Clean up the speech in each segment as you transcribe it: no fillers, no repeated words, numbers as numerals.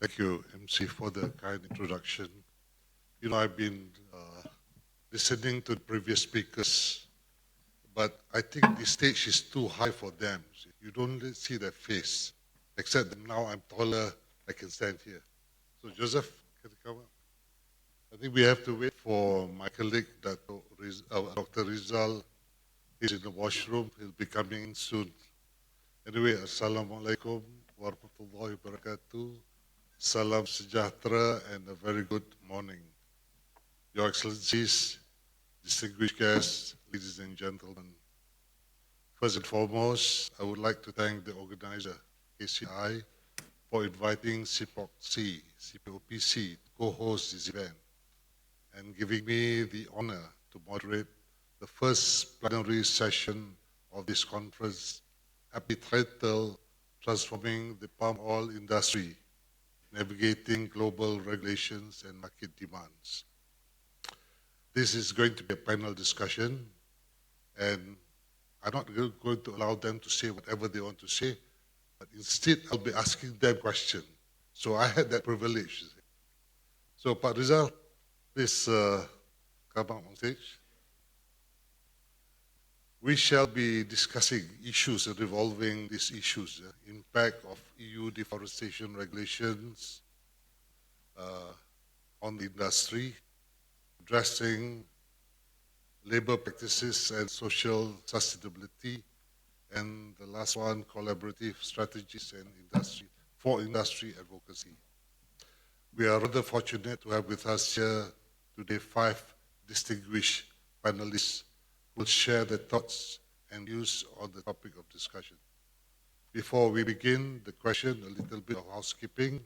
Thank you, MC, for the kind introduction. You know, I've been listening to the previous speakers, but I think the stage is too high for them. You don't see their face, except that now I'm taller, I can stand here. So Joseph, can you come up? I think we have to wait for my colleague, Dr. Rizal. He's in the washroom. He'll be coming in soon. Anyway, Assalamualaikum warahmatullahi wabarakatuh. Salam sejahtera and a very good morning. Your Excellencies, distinguished guests, ladies and gentlemen. First and foremost, I would like to thank the organizer, KCI, for inviting CPOC to co-host this event and giving me the honor to moderate the first plenary session of this conference, aptly titled Transforming the Palm Oil Industry, Navigating Global Regulations and Market Demands. This is going to be a panel discussion, and I'm not going to allow them to say whatever they want to say, but instead I'll be asking them questions. So I had that privilege. So Pak Rizal, please come up on stage. We shall be discussing issues revolving these issues, impact of EU deforestation regulations on the industry, addressing labor practices and social sustainability, and the last one, collaborative strategies and industry advocacy. We are rather fortunate to have with us here today 5 distinguished panelists who will share their thoughts and views on the topic of discussion. Before we begin the question, a little bit of housekeeping.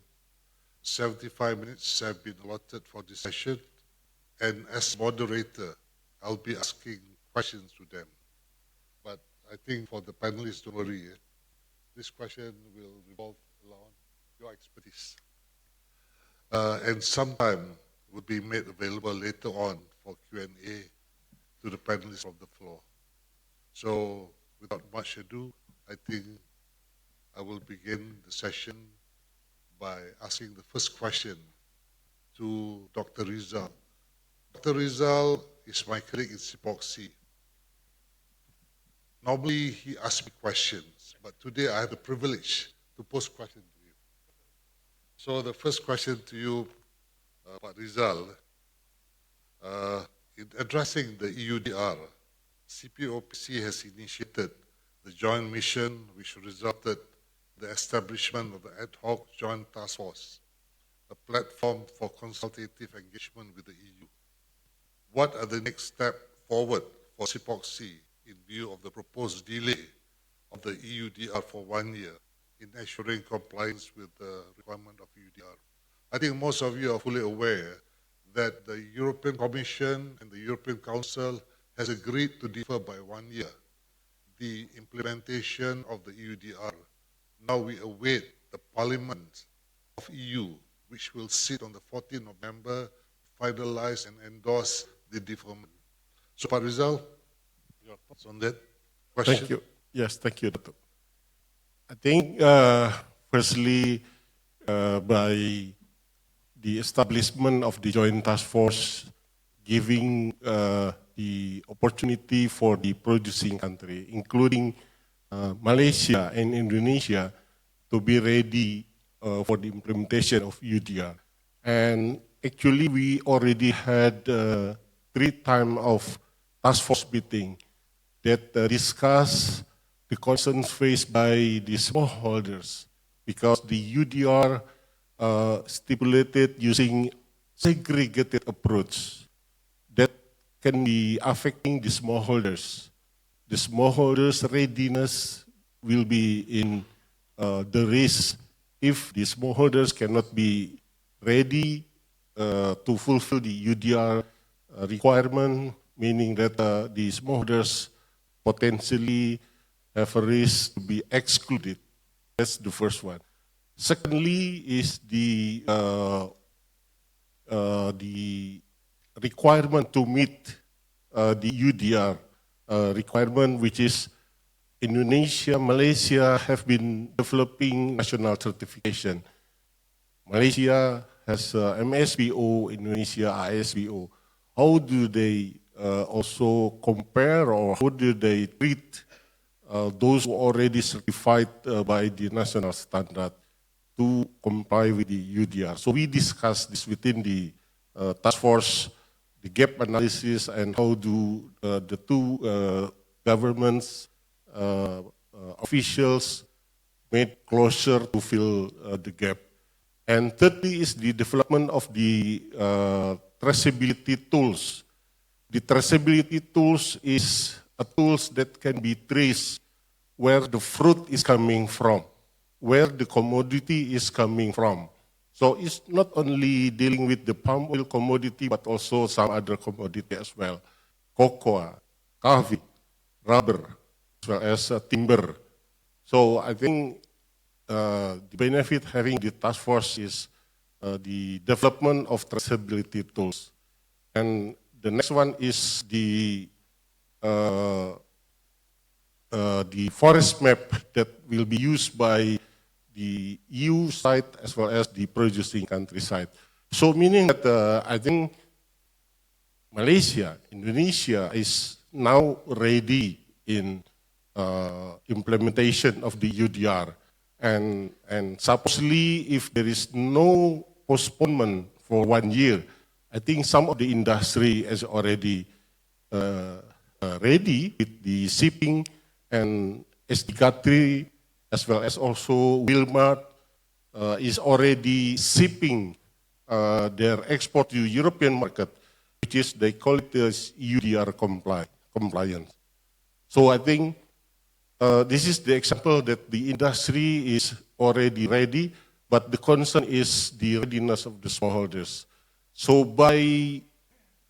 75 minutes have been allotted for this session, and as moderator, I'll be asking questions to them. But I think for the panelists, don't worry, this question will revolve around your expertise. And sometime will be made available later on for Q&A to the panelists from the floor. So without much ado, I think I will begin the session by asking the first question to Dr. Rizal. Dr. Rizal is my colleague in CPOC. Normally he asks me questions, but today I have the privilege to pose questions to you. So the first question to you, Pak Rizal, in addressing the EUDR, CPOC has initiated the joint mission which resulted in the establishment of the ad hoc joint task force, a platform for consultative engagement with the EU. What are the next steps forward for CPOC in view of the proposed delay of the EUDR for 1 year in ensuring compliance with the requirement of EUDR? I think most of you are fully aware that the European Commission and the European Council has agreed to defer by 1 year the implementation of the EUDR. Now we await the Parliament of EU, which will sit on the 14th of November, finalize and endorse the deferment. So, Pak Rizal, your thoughts on that question? Thank you. Yes, thank you, Dr. I think, firstly, by the establishment of the joint task force, giving the opportunity for the producing country, including Malaysia and Indonesia, to be ready for the implementation of EUDR. And actually, we already had 3 times of task force meeting that discuss the concerns faced by the smallholders, because the EUDR stipulated using segregated approach that can be affecting the smallholders. The smallholders' readiness will be in the risk if the smallholders cannot be ready to fulfill the EUDR requirement, meaning that the smallholders potentially have a risk to be excluded. That's the first one. Secondly is the requirement to meet the EUDR requirement, which is Indonesia, Malaysia have been developing national certification. Malaysia has MSBO, Indonesia ISBO. How do they also compare, or how do they treat those who are already certified by the national standard to comply with the UDR? So we discussed this within the task force, the gap analysis, and how do the two governments, officials made closer to fill the gap. And thirdly is the development of the traceability tools. The traceability tools is tools that can be traced where the fruit is coming from, where the commodity is coming from. So it's not only dealing with the palm oil commodity, but also some other commodity as well. Cocoa, coffee, rubber, as well as timber. So I think the benefit having the task force is the development of traceability tools. And the next one is the forest map that will be used by the EU side as well as the producing country side. So meaning that I think Malaysia, Indonesia is now ready in implementation of the UDR. And supposedly if there is no postponement for 1 year, I think some of the industry is already ready with the shipping and SDK3 as well as also Wilmar is already shipping their export to European market, which is they call it as UDR compliance. So I think this is the example that the industry is already ready, but the concern is the readiness of the smallholders. So by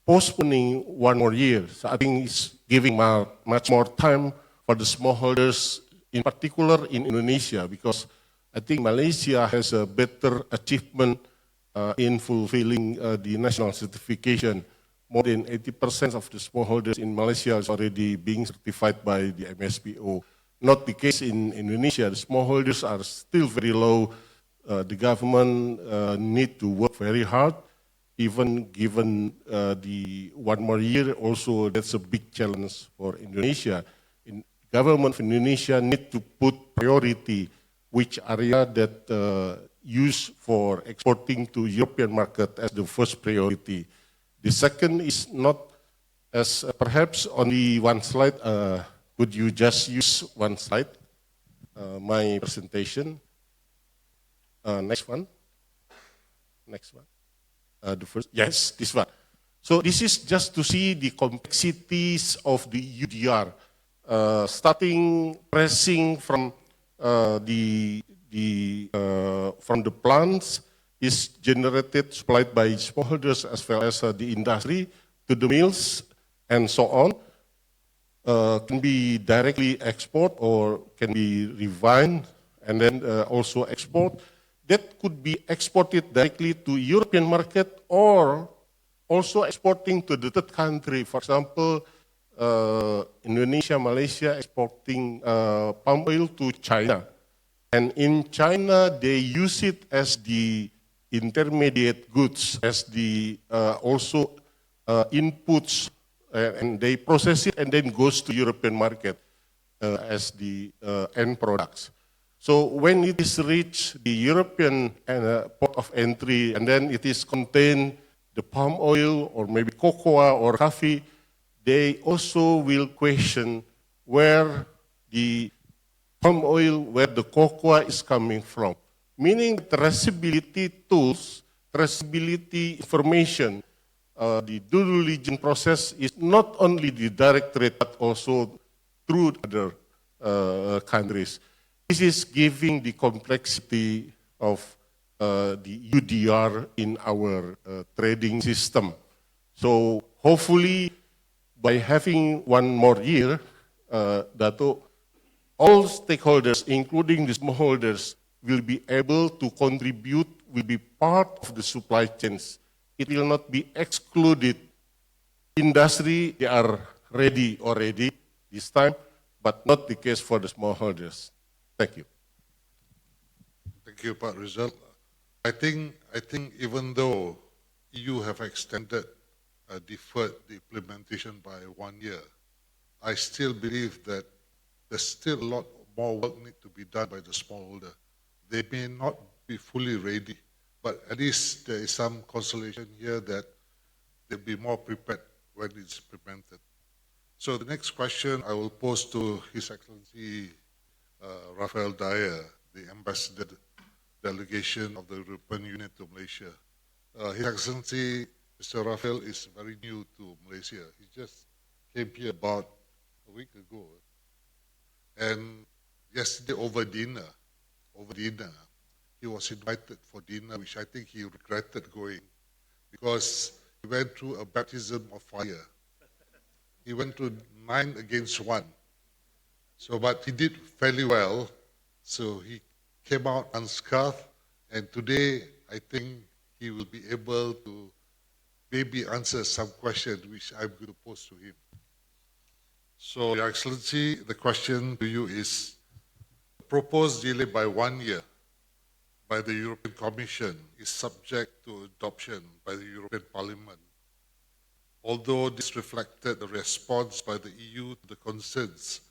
postponing 1 more year, so I think it's giving much more time for the smallholders, in particular in Indonesia, because I think Malaysia has a better achievement in fulfilling the national certification. More than 80% of the smallholders in Malaysia is already being certified by the MSBO. Not the case in Indonesia. The smallholders are still very low. The government need to work very hard, even given the 1 more year. Also, that's a big challenge for Indonesia. Government of Indonesia need to put priority which area that use for exporting to European market as the first priority. The second is not as perhaps only one slide. Could you just use one slide? My presentation. Next one. Next one. The first. Yes, this one. So this is just to see the complexities of the UDR. Starting pressing from the plants is generated, supplied by smallholders as well as the industry to the mills and so on. Can be directly export or can be refined and then also export. That could be exported directly to European market or also exporting to the third country. For example, Indonesia, Malaysia exporting palm oil to China. And in China, they use it as the intermediate goods, as the also inputs, and they process it and then goes to European market as the end products. So when it is reached the European port of entry and then it is contained the palm oil or maybe cocoa or coffee, they also will question where the palm oil, where the cocoa is coming from. Meaning traceability tools, traceability information, the due diligence process is not only the directorate but also through other countries. This is giving the complexity of the UDR in our trading system. So hopefully by having 1 more year, Dato, all stakeholders, including the smallholders, will be able to contribute, will be part of the supply chains. It will not be excluded. Industry, they are ready already this time, but not the case for the smallholders. Thank you. Thank you, Pak Rizal. I think even though EU have extended, deferred the implementation by 1 year, I still believe that there's still a lot more work need to be done by the smallholder. They may not be fully ready, but at least there is some consolation here that they'll be more prepared when it's implemented. So the next question I will pose to His Excellency Rafael Dyer, the Ambassador Delegation of the European Union to Malaysia. His Excellency Mr. Rafael is very new to Malaysia. He just came here about a week ago. And yesterday over dinner, he was invited for dinner, which I think he regretted going because he went through a baptism of fire. He went through 9 against 1. So, but he did fairly well. So he came out unscathed. And today, I think he will be able to maybe answer some questions which I'm going to pose to him. So, Your Excellency, the question to you is, the proposed delay by 1 year by the European Commission is subject to adoption by the European Parliament. Although this reflected the response by the EU to the concerns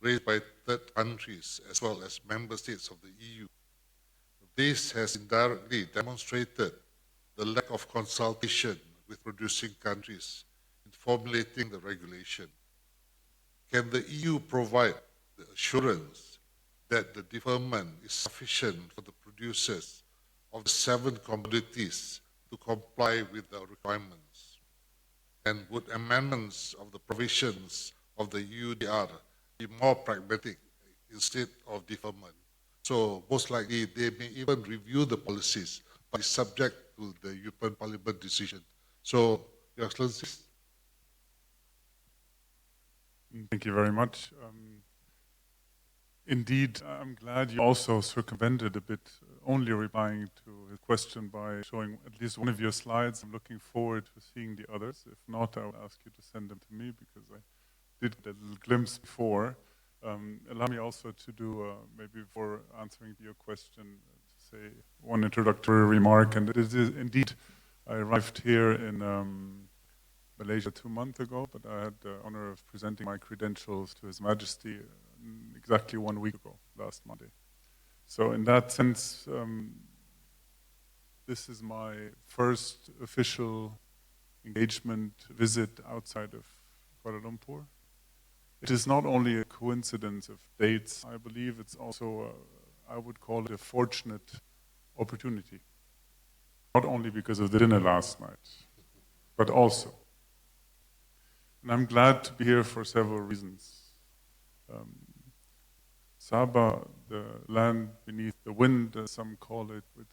raised by third countries as well as member states of the EU, this has indirectly demonstrated the lack of consultation with producing countries in formulating the regulation. Can the EU provide the assurance that the deferment is sufficient for the producers of the 7 commodities to comply with the requirements? And would amendments of the provisions of the EUDR be more pragmatic instead of deferment? So most likely they may even review the policies, but it's subject to the European Parliament decision. So, Your Excellency. Thank you very much. Indeed, I'm glad you also circumvented a bit, only replying to his question by showing at least one of your slides. I'm looking forward to seeing the others. If not, I will ask you to send them to me because I did get a little glimpse before. Allow me also to do, maybe before answering your question, to say one introductory remark. And it is indeed, I arrived here in Malaysia 2 months ago, but I had the honor of presenting my credentials to His Majesty exactly 1 week ago, last Monday. So in that sense, this is my first official engagement visit outside of Kuala Lumpur. It is not only a coincidence of dates, I believe it's also, I would call it a fortunate opportunity. Not only because of the dinner last night, but also. And I'm glad to be here for several reasons. Sabah, the land beneath the wind, as some call it, with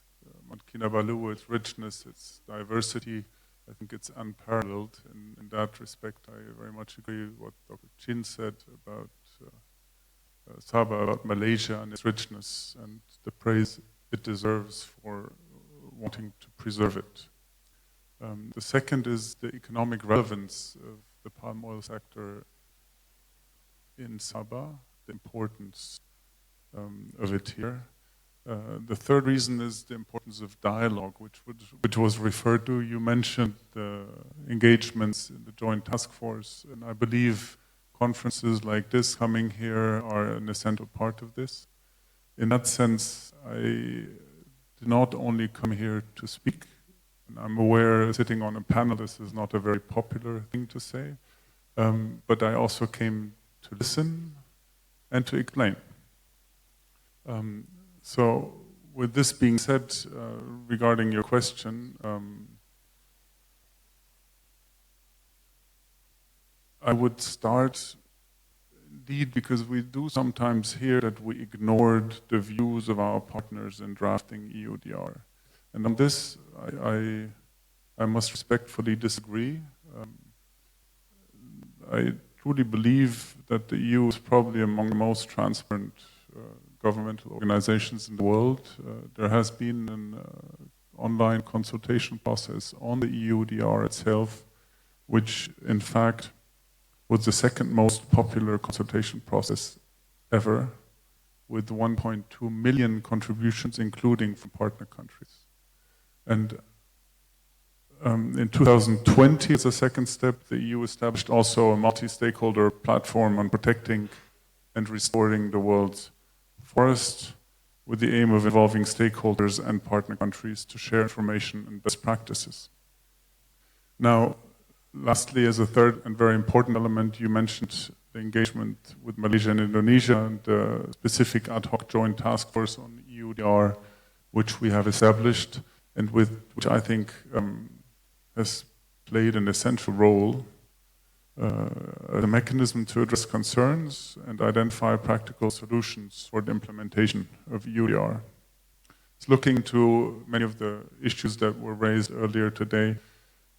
Mount Kinabalu, its richness, its diversity, I think it's unparalleled. In that respect, I very much agree with what Dr. Chin said about Sabah, about Malaysia and its richness and the praise it deserves for wanting to preserve it. The second is the economic relevance of the palm oil sector in Sabah, the importance of it here. The third reason is the importance of dialogue, which was referred to. You mentioned the engagements in the Joint Task Force, and I believe conferences like this coming here are an essential part of this. In that sense, I did not only come here to speak, and I'm aware sitting on a panel, this is not a very popular thing to say, but I also came to listen and to explain. So with this being said, regarding your question, I would start indeed because we do sometimes hear that we ignored the views of our partners in drafting EUDR. And on this, I must respectfully disagree. I truly believe that the EU is probably among the most transparent governmental organizations in the world. There has been an online consultation process on the EUDR itself, which in fact was the second most popular consultation process ever, with 1.2 million contributions, including from partner countries. And in 2020, as a second step, the EU established also a multi-stakeholder platform on protecting and restoring the world's forests, with the aim of involving stakeholders and partner countries to share information and best practices. Now, lastly, as a third and very important element, you mentioned the engagement with Malaysia and Indonesia and the specific ad hoc joint task force on EUDR, which we have established and which I think has played an essential role as a mechanism to address concerns and identify practical solutions for the implementation of EUDR. It's looking into many of the issues that were raised earlier today,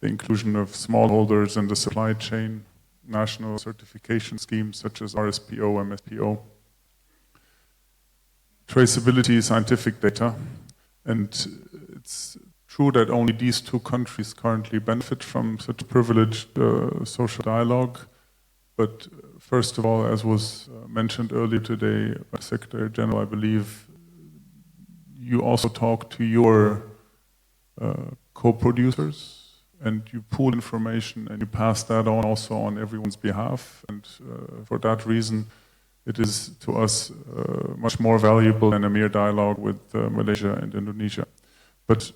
the inclusion of smallholders in the supply chain, national certification schemes such as RSPO, MSPO, traceability, scientific data, and it's true that only these two countries currently benefit from such privileged social dialogue. But first of all, as was mentioned earlier today by Secretary General, I believe you also talk to your co-producers and you pool information and you pass that on also on everyone's behalf. And for that reason, it is to us much more valuable than a mere dialogue with Malaysia and Indonesia. But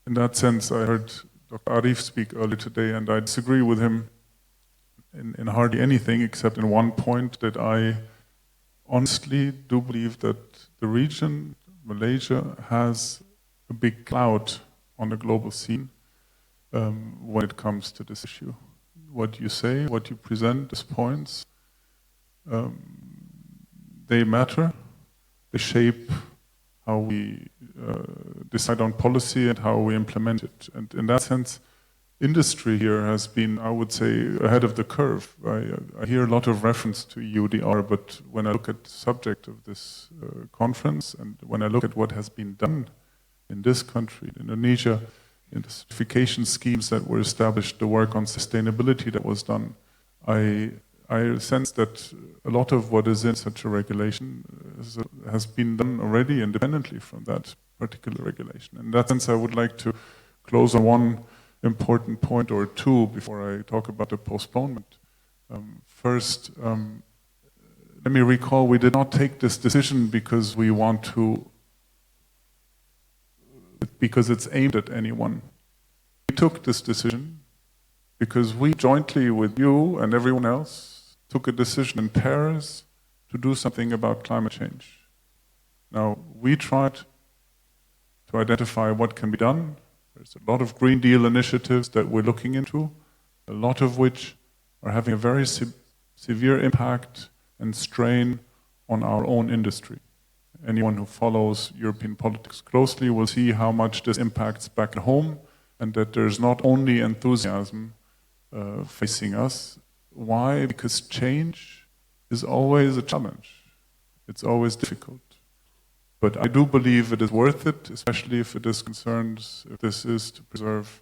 in that sense, I heard Dr. Arif speak earlier today, and I disagree with him in hardly anything except in one point, that I honestly do believe that the region, Malaysia, has a big clout on the global scene when it comes to this issue. What you say, what you present as points, they matter, they shape how we decide on policy and how we implement it. And in that sense, industry here has been, I would say, ahead of the curve. I hear a lot of reference to EUDR, but when I look at the subject of this conference and when I look at what has been done in this country, in Indonesia, in the certification schemes that were established, the work on sustainability that was done, I sense that a lot of what is in such a regulation has been done already independently from that particular regulation. In that sense, I would like to close on one important point or two before I talk about the postponement. First, let me recall, we did not take this decision because we want to, because it's aimed at anyone. We took this decision because we jointly with you and everyone else took a decision in Paris to do something about climate change. Now, we tried to identify what can be done. There's a lot of Green Deal initiatives that we're looking into, a lot of which are having a very severe impact and strain on our own industry. Anyone who follows European politics closely will see how much this impacts back at home, and that there's not only enthusiasm facing us. Why? Because change is always a challenge. It's always difficult. But I do believe it is worth it, especially if it is concerned, if this is to preserve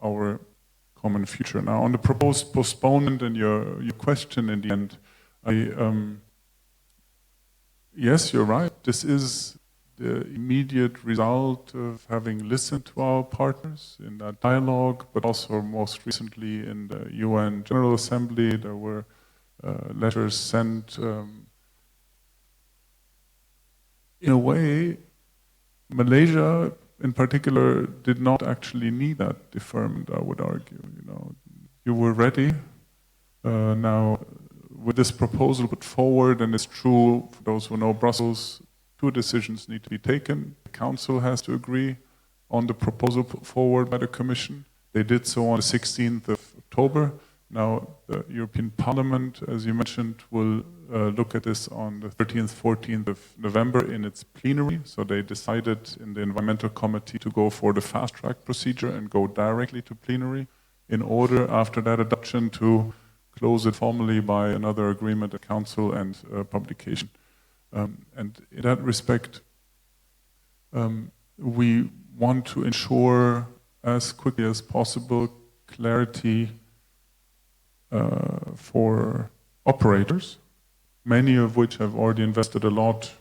our common future. Now, on the proposed postponement and your question in the end, yes, you're right. This is the immediate result of having listened to our partners in that dialogue, but also most recently in the UN General Assembly, there were letters sent. In a way, Malaysia in particular did not actually need that deferment, I would argue. You were ready. Now, with this proposal put forward, and it's true for those who know Brussels, two decisions need to be taken. The Council has to agree on the proposal put forward by the Commission. They did so on the 16th of October. Now, the European Parliament, as you mentioned, will look at this on the 13th, 14th of November in its plenary. So they decided in the Environmental Committee to go for the fast-track procedure and go directly to plenary in order, after that adoption, to close it formally by another agreement at Council and publication. And in that respect, we want to ensure as quickly as possible clarity for operators, many of which have already invested a lot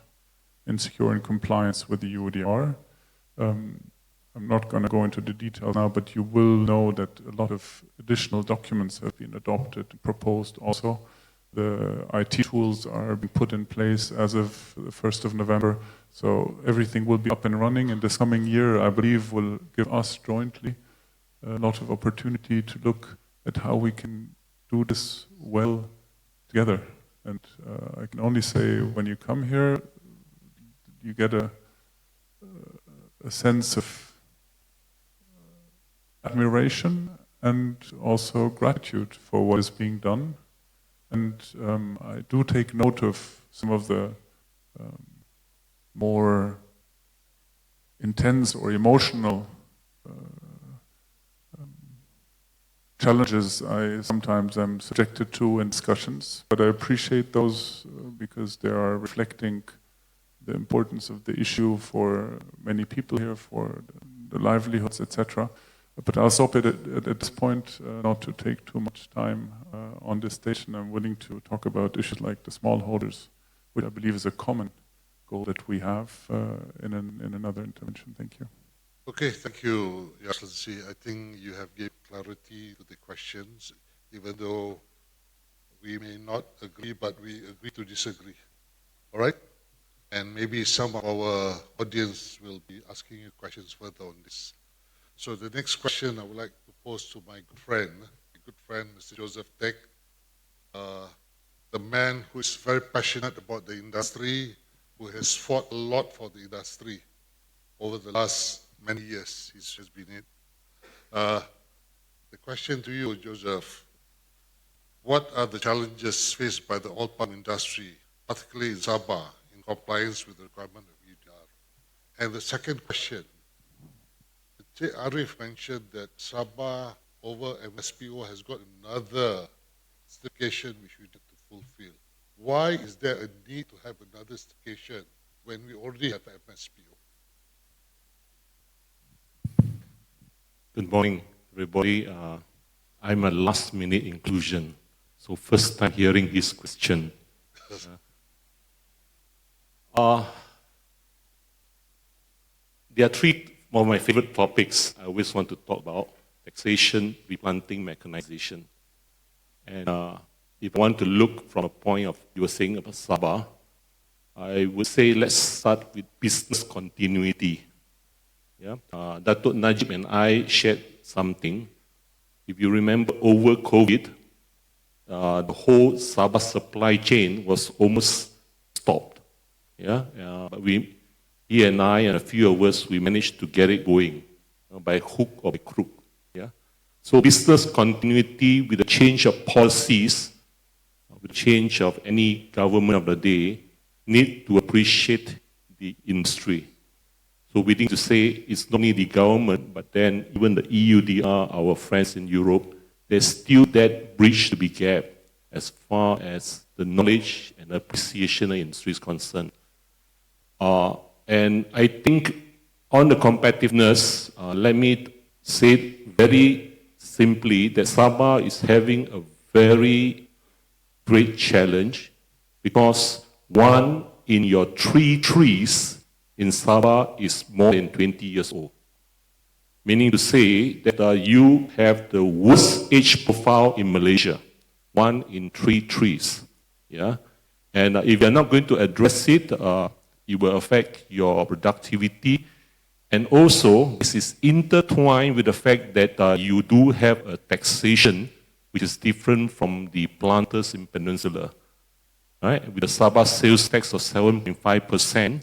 in securing compliance with the EUDR. I'm not going to go into the details now, but you will know that a lot of additional documents have been adopted, proposed also. The IT tools are being put in place as of the 1st of November. So everything will be up and running. And this coming year, I believe, will give us jointly a lot of opportunity to look at how we can do this well together. And I can only say, when you come here, you get a sense of admiration and also gratitude for what is being done. And I do take note of some of the more intense or emotional challenges I sometimes am subjected to in discussions, but I appreciate those because they are reflecting the importance of the issue for many people here, for the livelihoods, etc. But I'll stop it at this point, not to take too much time on this stage, and I'm willing to talk about issues like the smallholders, which I believe is a common goal that we have in another intervention. Thank you. Okay, thank you, Your Excellency. I think you have given clarity to the questions, even though we may not agree, but we agree to disagree. All right? And maybe some of our audience will be asking you questions further on this. So the next question I would like to pose to my good friend, Mr. Joseph Teck, the man who is very passionate about the industry, who has fought a lot for the industry over the last many years. He's just been it. The question to you, Joseph, what are the challenges faced by the oil palm industry, particularly in Sabah, in compliance with the requirement of UDR? And the second question, J. Arif mentioned that Sabah over MSPO has got another certification which we need to fulfill. Why is there a need to have another certification when we already have MSPO? Good morning, everybody. I'm a last-minute inclusion, so first time hearing this question. There are three of my favorite topics I always want to talk about: taxation, replanting, mechanization. And if I want to look from a point of, you were saying about Sabah, I would say let's start with business continuity. Yeah, Datuk Najib and I shared something. If you remember, over COVID, the whole Sabah supply chain was almost stopped. Yeah, but he and I and a few of us, we managed to get it going by hook or by crook. Yeah, so business continuity with the change of policies, with the change of any government of the day, need to appreciate the industry. So we need to say it's not only the government, but then even the EUDR, our friends in Europe, there's still that bridge to be gapped as far as the knowledge and appreciation of the industry is concerned. And I think on the competitiveness, let me say it very simply that Sabah is having a very great challenge because one in your 3 trees in Sabah is more than 20 years old. Meaning to say that you have the worst age profile in Malaysia, 1 in 3 trees. Yeah? And if you're not going to address it, it will affect your productivity. And also, this is intertwined with the fact that you do have a taxation which is different from the planters in Peninsula. Right? With the Sabah sales tax of 7.5%,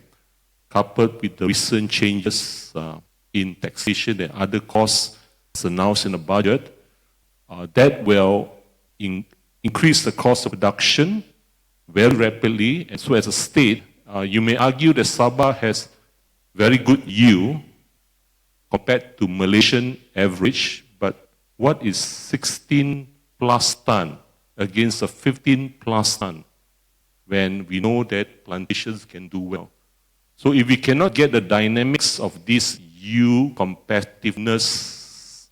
coupled with the recent changes in taxation and other costs as announced in the budget, that will increase the cost of production very rapidly. And so as a state, you may argue that Sabah has very good yield compared to Malaysian average, but what is 16 plus ton against a 15 plus ton when we know that plantations can do well? So if we cannot get the dynamics of this yield competitiveness,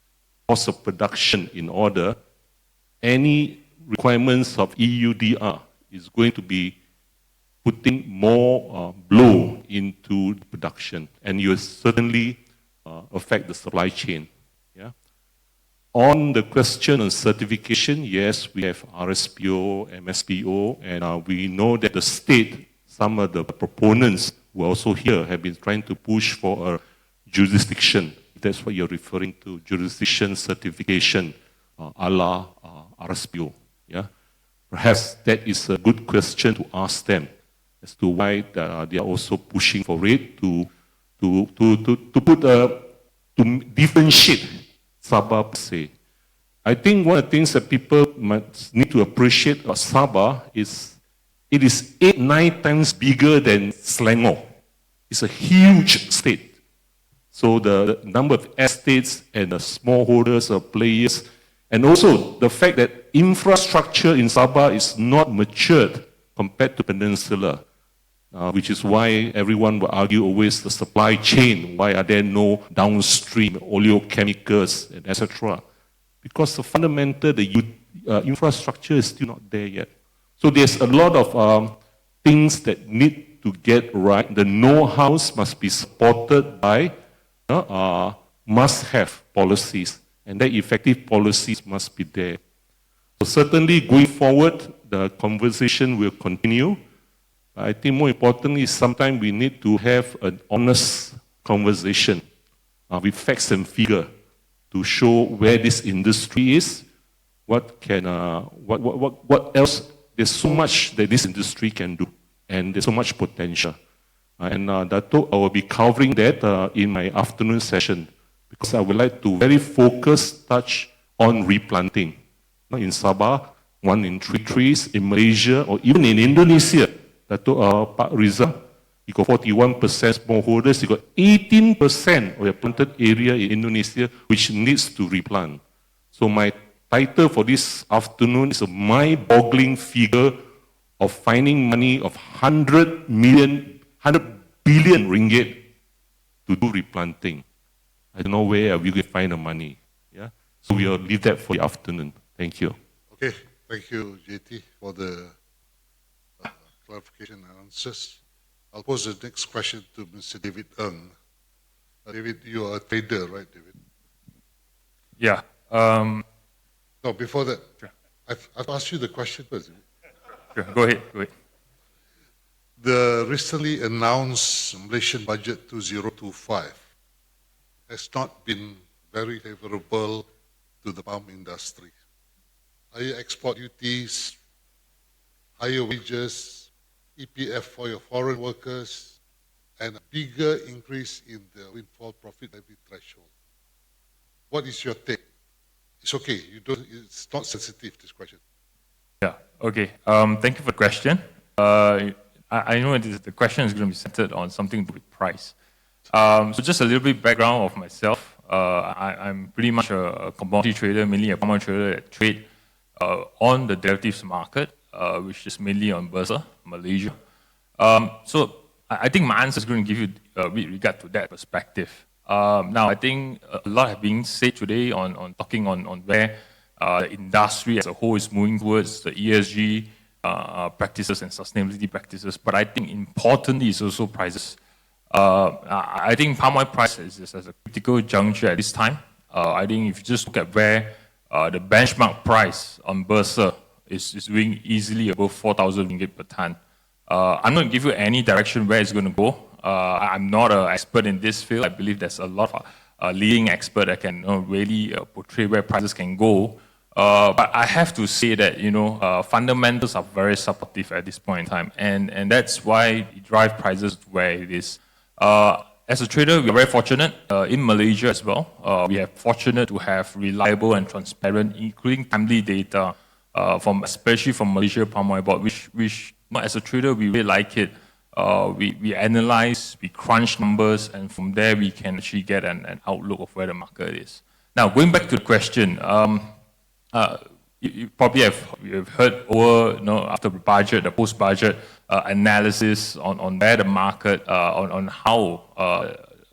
cost of production in order, any requirements of EUDR is going to be putting more blow into production, and you certainly affect the supply chain. Yeah. On the question on certification, yes, we have RSPO, MSPO, and we know that the state, some of the proponents who are also here have been trying to push for a jurisdiction. That's what you're referring to, jurisdiction certification, a la RSPO. Yeah? Perhaps that is a good question to ask them as to why they are also pushing for it to differentiate Sabah per se. I think one of the things that people must need to appreciate about Sabah is it is 8-9 times bigger than Selangor. It's a huge state. So the number of estates and the smallholders or players, and also the fact that infrastructure in Sabah is not matured compared to Peninsula, which is why everyone will argue always the supply chain. Why are there no downstream oleochemicals and etc.? Because the fundamental, infrastructure is still not there yet. So there's a lot of things that need to get right. The know-hows must be supported by must-have policies, and that effective policies must be there. So certainly going forward, the conversation will continue. I think more importantly, sometimes we need to have an honest conversation with facts and figure to show where this industry is, what else. There's so much that this industry can do, and there's so much potential. Dato', I will be covering that in my afternoon session, because I would like to very touch on replanting. In Sabah, 1 in 3 trees, in Malaysia, or even in Indonesia. Dato' Pak Rizal, you got 41% smallholders, you got 18% of your planted area in Indonesia which needs to replant. So my title for this afternoon is a mind-boggling figure of finding money of 100 billion ringgit to do replanting. I don't know where we will find the money. Yeah? So we'll leave that for the afternoon. Thank you. Okay, thank you, JT, for the clarification and answers. I'll pose the next question to Mr. David Ng. David, you are a trader, right, David? Yeah. No, before that, Sure. I've asked you the question first. Sure. Go ahead. The recently announced Malaysian Budget 2025 has not been very favorable to the palm industry. Higher export duties, higher wages, EPF for your foreign workers, and a bigger increase in the windfall profit levy threshold. What is your take? It's okay. It's not sensitive, this question. Yeah. Okay. Thank you for the question. I know the question is going to be centered on something to do with price. So just a little bit background of myself. I'm pretty much a commodity trader, mainly a palm oil trader that trade on the derivatives market, which is mainly on Bursa, Malaysia. So I think my answer is going to give you with regard to that perspective. Now, I think a lot have been said today on talking on where the industry as a whole is moving towards the ESG practices and sustainability practices. But I think importantly is also prices. I think palm oil price is at a critical juncture at this time. I think if you just look at where the benchmark price on Bursa is doing easily above 4,000 ringgit per ton. I'm not going to give you any direction where it's going to go. I'm not an expert in this field. I believe there's a lot of leading expert that can really portray where prices can go. But I have to say that fundamentals are very supportive at this point in time, and that's why it drives prices where it is. As a trader, we're very fortunate in Malaysia as well. We are fortunate to have reliable and transparent, including timely data especially from Malaysia Palm Oil Board, which as a trader we really like it. We analyze, we crunch numbers, and from there we can actually get an outlook of where the market is. Now, going back to the question, you probably have heard over after the budget, the post-budget analysis on where the market, on how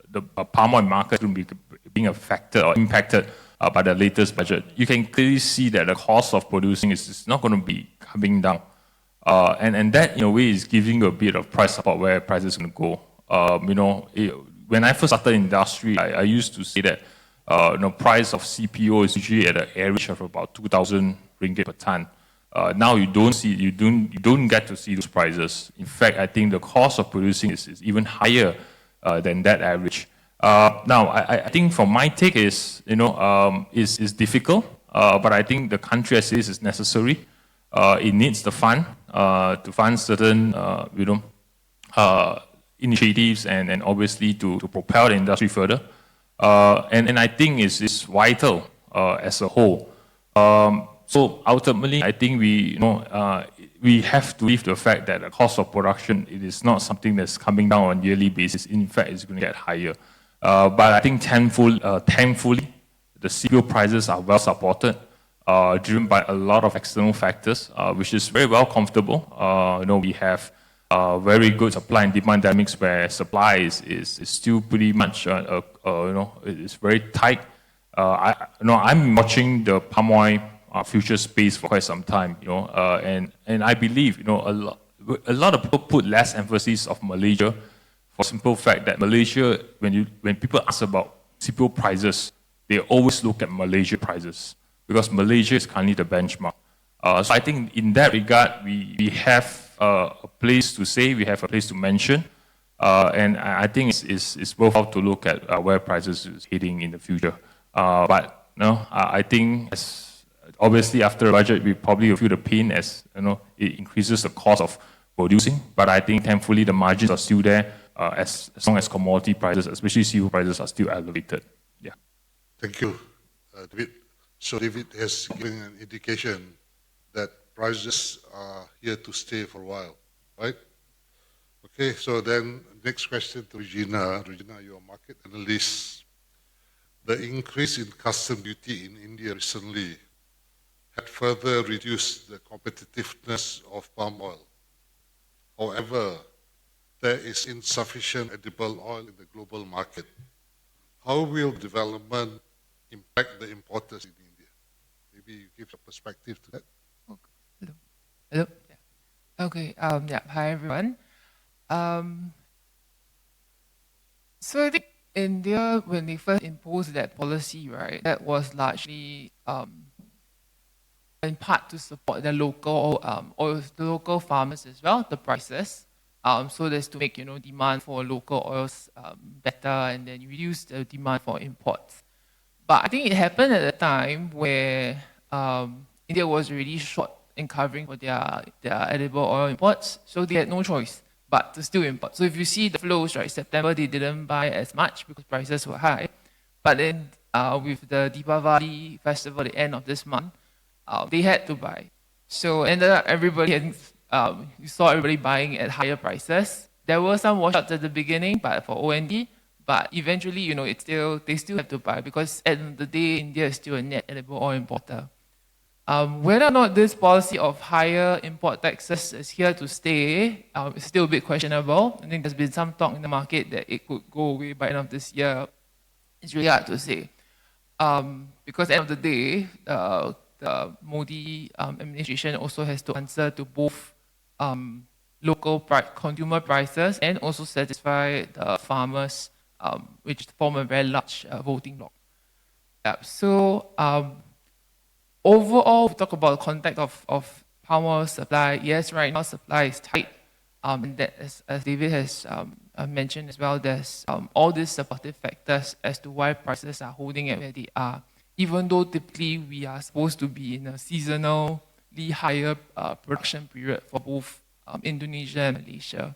the palm oil market is going to be being affected or impacted by the latest budget. You can clearly see that the cost of producing is not going to be coming down. And that, in a way, is giving you a bit of price support where prices are going to go. when I first started in industry, I used to say that price of CPO is usually at an average of about 2,000 ringgit per ton. Now you don't get to see those prices. In fact, I think the cost of producing is even higher than that average. Now, I think from my take is difficult, but I think the country as it is necessary. It needs the fund to fund certain initiatives and obviously to propel the industry further. And I think it's vital as a whole. So ultimately, I think we have to leave the fact that the cost of production, it is not something that's coming down on a yearly basis. In fact, it's going to get higher. But I think thankfully, the CPO prices are well supported, driven by a lot of external factors, which is very well comfortable. We have very good supply and demand dynamics where supply is still pretty much, it's very tight. I'm watching the palm oil future space for quite some time, and I believe, a lot of people put less emphasis of Malaysia for simple fact that Malaysia, when people ask about CPO prices, they always look at Malaysia prices because Malaysia is currently the benchmark. So I think in that regard, we have a place to say, we have a place to mention, and I think it's worthwhile to look at where prices is heading in the future. But I think obviously after the budget, we probably will feel the pain as it increases the cost of producing. But I think thankfully the margins are still there as long as commodity prices, especially CPO prices, are still elevated. Yeah. Thank you, David. So David has given an indication that prices are here to stay for a while, right? Okay, so then next question to Regina. Regina, you're a market analyst. The increase in custom duty in India recently had further reduced the competitiveness of palm oil. However, there is insufficient edible oil in the global market. How will development impact the importers in India? Maybe you give a perspective to that. Okay. Hello. Yeah. Okay. Hi everyone. So I think India, when they first imposed that policy, right, that was largely in part to support the local the local farmers as well, the prices. So there's to make demand for local oils better, and then reduce the demand for imports. But I think it happened at a time where India was really short in covering for their edible oil imports, so they had no choice but to still import. So if you see the flows, right, September they didn't buy as much because prices were high, but then with the Deepavali festival at the end of this month, they had to buy. So ended up you saw everybody buying at higher prices. There were some washouts at the beginning, but for OND, but eventually, they still have to buy because at the end of the day, India is still a net edible oil importer. Whether or not this policy of higher import taxes is here to stay is still a bit questionable. I think there's been some talk in the market that it could go away by the end of this year. It's really hard to say. Because at the end of the day, the Modi administration also has to answer to both local consumer prices and also satisfy the farmers, which form a very large voting bloc. Yeah. So overall, we talk about the context of palm oil supply. Yes, right now supply is tight. And that, as David has mentioned as well, there's all these supportive factors as to why prices are holding at where they are. Even though typically we are supposed to be in a seasonally higher production period for both Indonesia and Malaysia.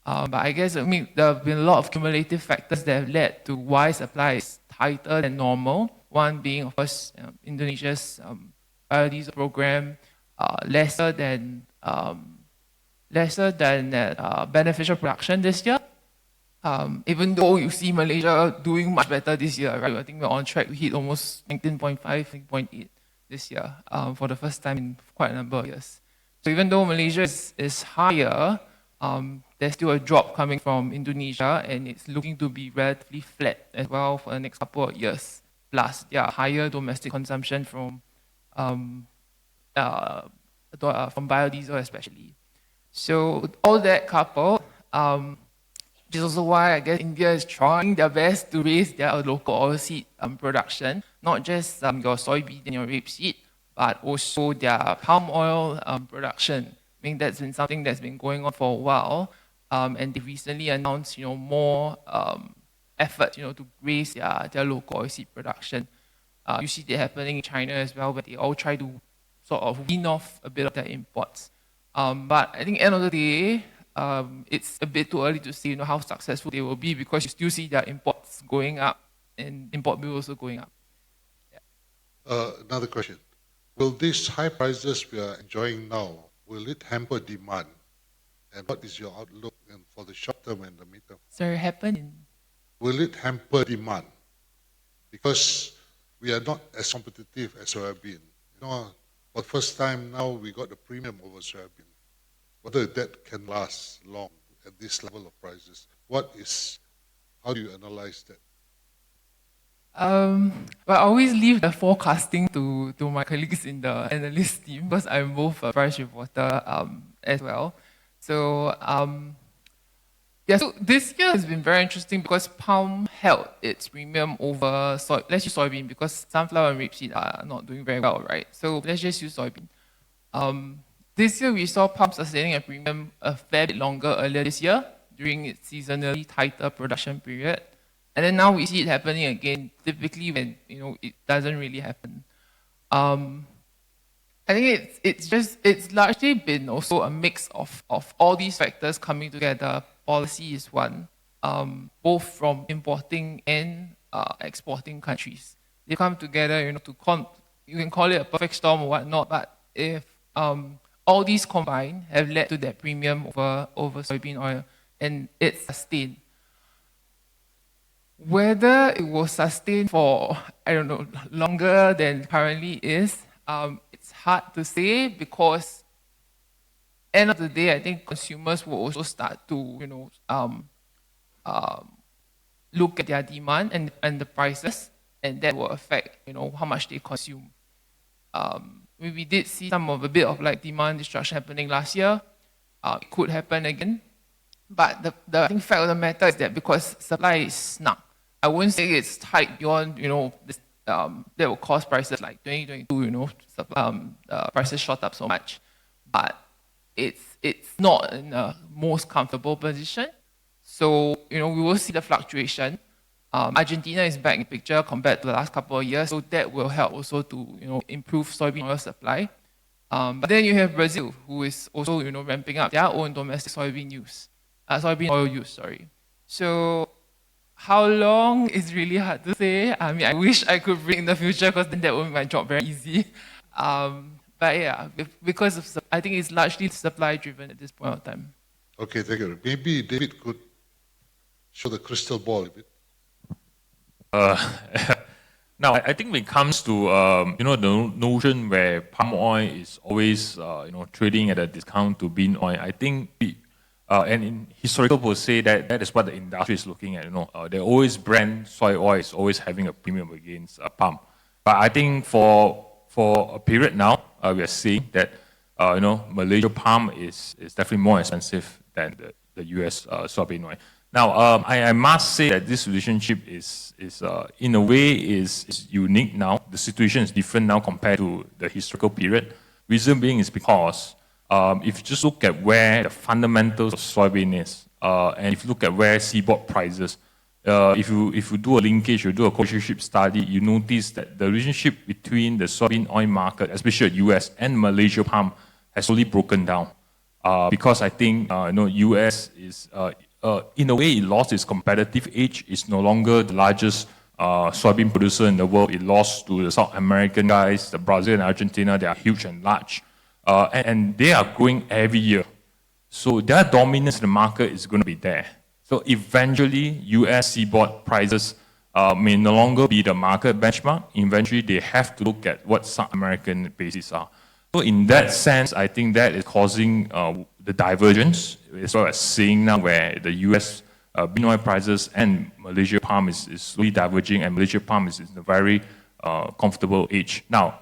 But I guess, there have been a lot of cumulative factors that have led to why supply is tighter than normal. One being, of course, Indonesia's biodiesel program, lesser than beneficial production this year. Even though you see Malaysia doing much better this year, right? I think we're on track to hit almost 19.5, 19.8 this year for the first time in quite a number of years. So even though Malaysia is higher, there's still a drop coming from Indonesia, and it's looking to be relatively flat as well for the next couple of years. Plus, higher domestic consumption from biodiesel especially. So all that coupled, which is also why I guess India is trying their best to raise their local oilseed production, not just your soybean and your rapeseed, but also their palm oil production. I think that's been something that's been going on for a while, and they recently announced, more effort, to raise their local oilseed production. You see that happening in China as well, where they all try to sort of wean off a bit of their imports. But I think end of the day, it's a bit too early to see, how successful they will be, because you still see their imports going up and import bills also going up. Another question. Will these high prices we are enjoying now, will it hamper demand? And what is your outlook for the short term and the mid term? Sorry, happen? Will it hamper demand? Because we are not as competitive as soybean. For the first time now, we got a premium over soybean. Whether that can last long at this level of prices, how do you analyze that? But I always leave the forecasting to my colleagues in the analyst team, because I'm both a price reporter as well. So so this year has been very interesting because palm held its premium over let's use soybean, because sunflower and rapeseed are not doing very well, right? So let's just use soybean. This year we saw palm sustaining a premium a fair bit longer earlier this year during its seasonally tighter production period. And then now we see it happening again, typically when it doesn't really happen. I think it's largely been also a mix of all these factors coming together. Policy is one, both from importing and exporting countries. They come together, you can call it a perfect storm or whatnot, but if all these combined have led to that premium over soybean oil, and it's sustained. Whether it will sustain for, longer than currently is, it's hard to say, because end of the day, I think consumers will also start to, look at their demand and the prices, and that will affect, how much they consume. We did see a bit of demand destruction happening last year. It could happen again. But the fact of the matter is that because supply is snug, I wouldn't say it's tight beyond, that will cause prices like 2022, prices shot up so much. But it's not in the most comfortable position. So, we will see the fluctuation. Argentina is back in the picture compared to the last couple of years, so that will help also to, improve soybean oil supply. But then you have Brazil, who is also, ramping up their own domestic soybean oil use. So how long is really hard to say. I wish I could bring in the future, because then that would make my job very easy. But yeah, because I think it's largely supply driven at this point of time. Okay, thank you. Maybe David could show the crystal ball a bit. Now, I think when it comes to the notion where palm oil is always trading at a discount to bean oil, I think and in historical will say that is what the industry is looking at. They always brand soy oil is always having a premium against palm. But I think for a period now, we are seeing that Malaysia palm is definitely more expensive than the US soybean oil. Now, I must say that this relationship is in a way is unique now. The situation is different now compared to the historical period. Reason being is because if you just look at where the fundamentals of soybean is, and if you look at where seaboard prices, if you do a linkage, you do a relationship study, you notice that the relationship between the soybean oil market, especially US and Malaysia palm, has slowly broken down. Because I think US is in a way it lost its competitive edge. It's no longer the largest soybean producer in the world. It lost to the South American guys, the Brazil and Argentina. They are huge and large. And they are growing every year. So their dominance in the market is going to be there. So eventually, US seaboard prices may no longer be the market benchmark. Eventually, they have to look at what South American bases are. So in that sense, I think that is causing the divergence, as well as seeing now where the US bean oil prices and Malaysia palm is slowly diverging, and Malaysia palm is in a very comfortable age. Now,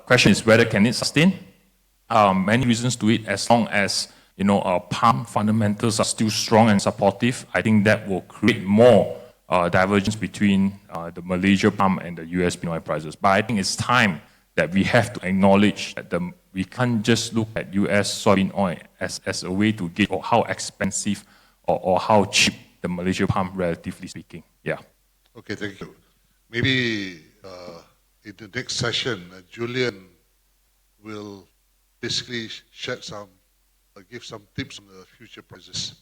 question is whether can it sustain? Many reasons to it, as long as palm fundamentals are still strong and supportive, I think that will create more divergence between the Malaysia palm and the US bean oil prices. But I think it's time that we have to acknowledge that we can't just look at US soybean oil as a way to gauge how expensive or how cheap the Malaysia palm, relatively speaking. Yeah. Okay, thank you. Maybe in the next session, Julian will basically give some tips on the future prices.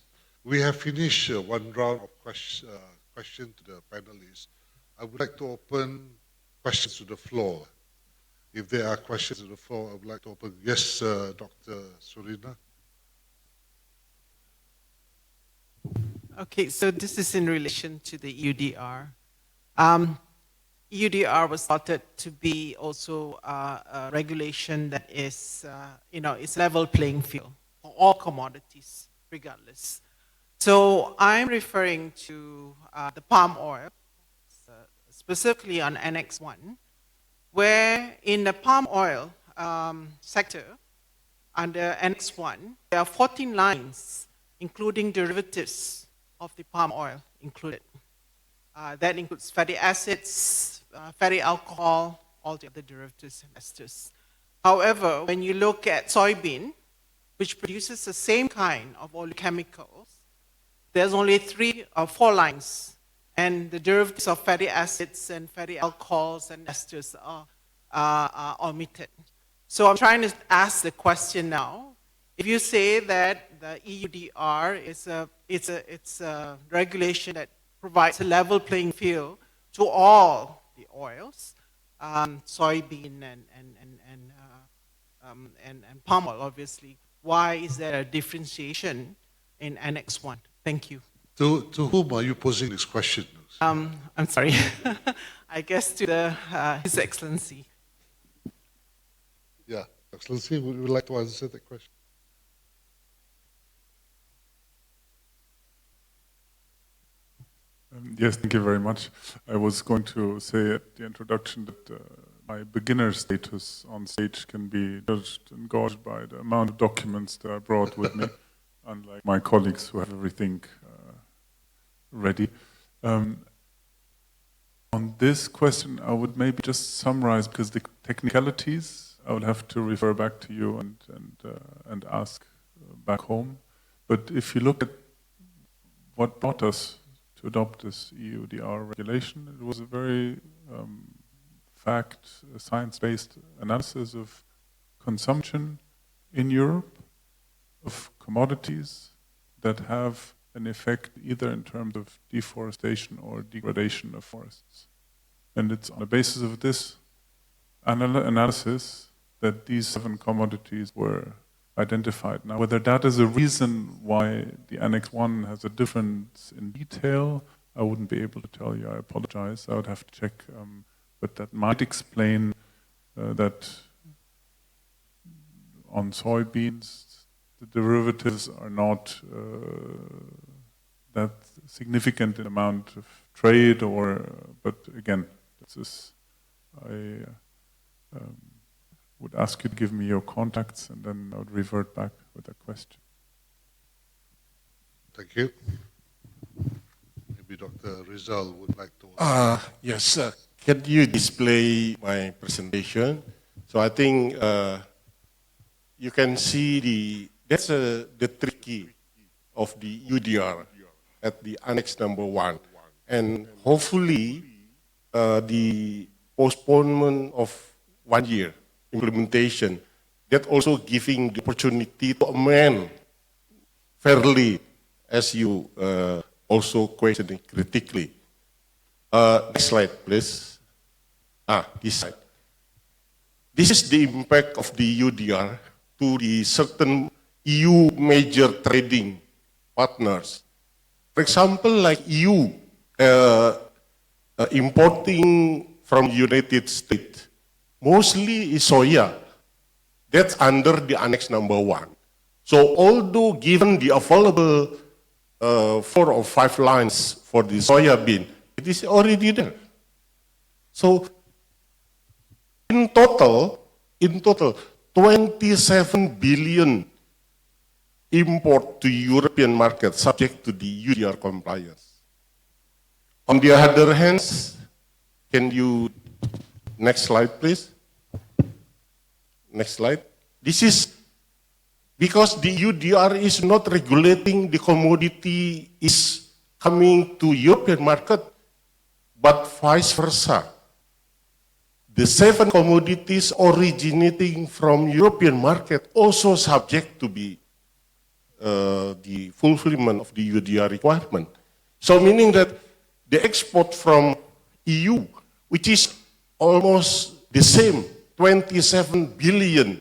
We have finished one round of questions to the panelists. I would like to open questions to the floor. If there are questions to the floor, I would like to open. Yes, Dr. Surina. Okay, so this is in relation to the EUDR. EUDR was started to be also a regulation that is, it's level playing field for all commodities, regardless. So I'm referring to the palm oil, specifically on Annex 1, where in the palm oil sector, under Annex 1, there are 14 lines, including derivatives of the palm oil included. That includes fatty acids, fatty alcohol, all the other derivatives and esters. However, when you look at soybean, which produces the same kind of oleochemicals, there's only 3 or 4 lines, and the derivatives of fatty acids and fatty alcohols and esters are omitted. So I'm trying to ask the question now. If you say that the EUDR is a regulation that provides a level playing field to all the oils, soybean and palm oil, obviously, why is there a differentiation in Annex 1? Thank you. To whom are you posing this question? I'm sorry. I guess to His Excellency. Yeah, Excellency, would you like to answer that question? Yes, thank you very much. I was going to say at the introduction that my beginner status on stage can be judged and gauged by the amount of documents that I brought with me, unlike my colleagues who have everything ready. On this question, I would maybe just summarize, because the technicalities, I would have to refer back to you and ask back home. But if you look at what brought us to adopt this EUDR regulation, it was a very science-based analysis of consumption in Europe of commodities that have an effect either in terms of deforestation or degradation of forests. And it's on the basis of this analysis that these 7 commodities were identified. Now, whether that is a reason why the Annex 1 has a difference in detail, I wouldn't be able to tell you. I apologize. I would have to check. But that might explain that on soybeans, the derivatives are not that significant in amount of trade, but again, this is, I would ask you to give me your contacts, and then I would revert back with a question. Thank you. Maybe Dr. Rizal would like to... Yes, can you display my presentation? So I think you can see that's the tricky of the UDR at the Annex number 1. And hopefully the postponement of 1 year implementation, that also giving the opportunity to amend fairly, as you also questioned critically. Next slide, please. This slide. This is the impact of the UDR to the certain EU major trading partners. For example, like EU importing from United States, mostly is soya. That's under the Annex number 1. So although given the available 4 or 5 lines for the soya bean, it is already there. So in total, 27 billion import to European market subject to the UDR compliance. On the other hand, can you, next slide please? Next slide. This is because the UDR is not regulating the commodity is coming to European market, but vice versa. The 7 commodities originating from European market also subject to be the fulfillment of the UDR requirement. So meaning that the export from EU, which is almost the same, 27 billion,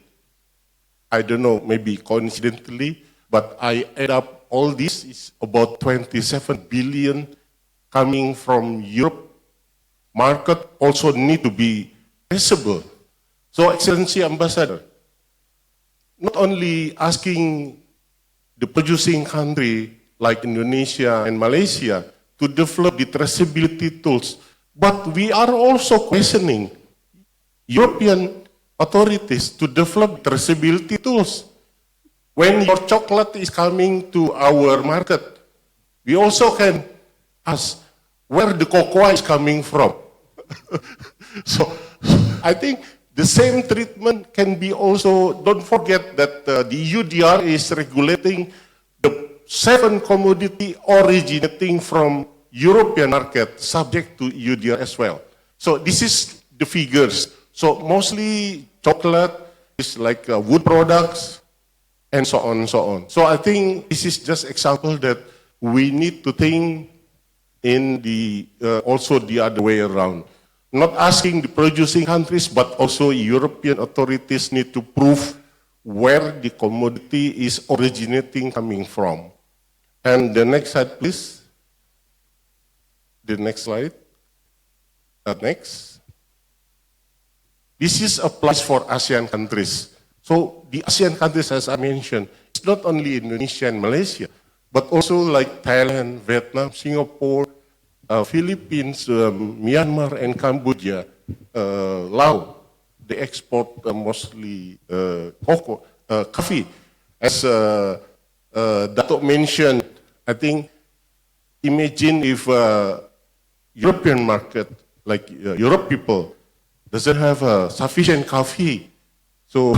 I don't know, maybe coincidentally, but I add up all this, is about 27 billion coming from Europe market also need to be traceable. So Excellency Ambassador, not only asking the producing country like Indonesia and Malaysia to develop the traceability tools, but we are also questioning European authorities to develop traceability tools. When your chocolate is coming to our market, we also can ask where the cocoa is coming from. So I think the same treatment can be also, don't forget that the UDR is regulating the 7 commodity originating from European market subject to UDR as well. So this is the figures. So mostly chocolate is like wood products and so on and so on. So I think this is just example that we need to think in the also the other way around. Not asking the producing countries, but also European authorities need to prove where the commodity is originating coming from. And the next slide, please. The next slide. Next. This is applies for ASEAN countries. So the ASEAN countries, as I mentioned, it's not only Indonesia and Malaysia, but also like Thailand, Vietnam, Singapore, Philippines, Myanmar, and Cambodia, Laos. They export mostly cocoa, coffee. As Dato mentioned, I think, imagine if European market, like Europe people, doesn't have sufficient coffee. So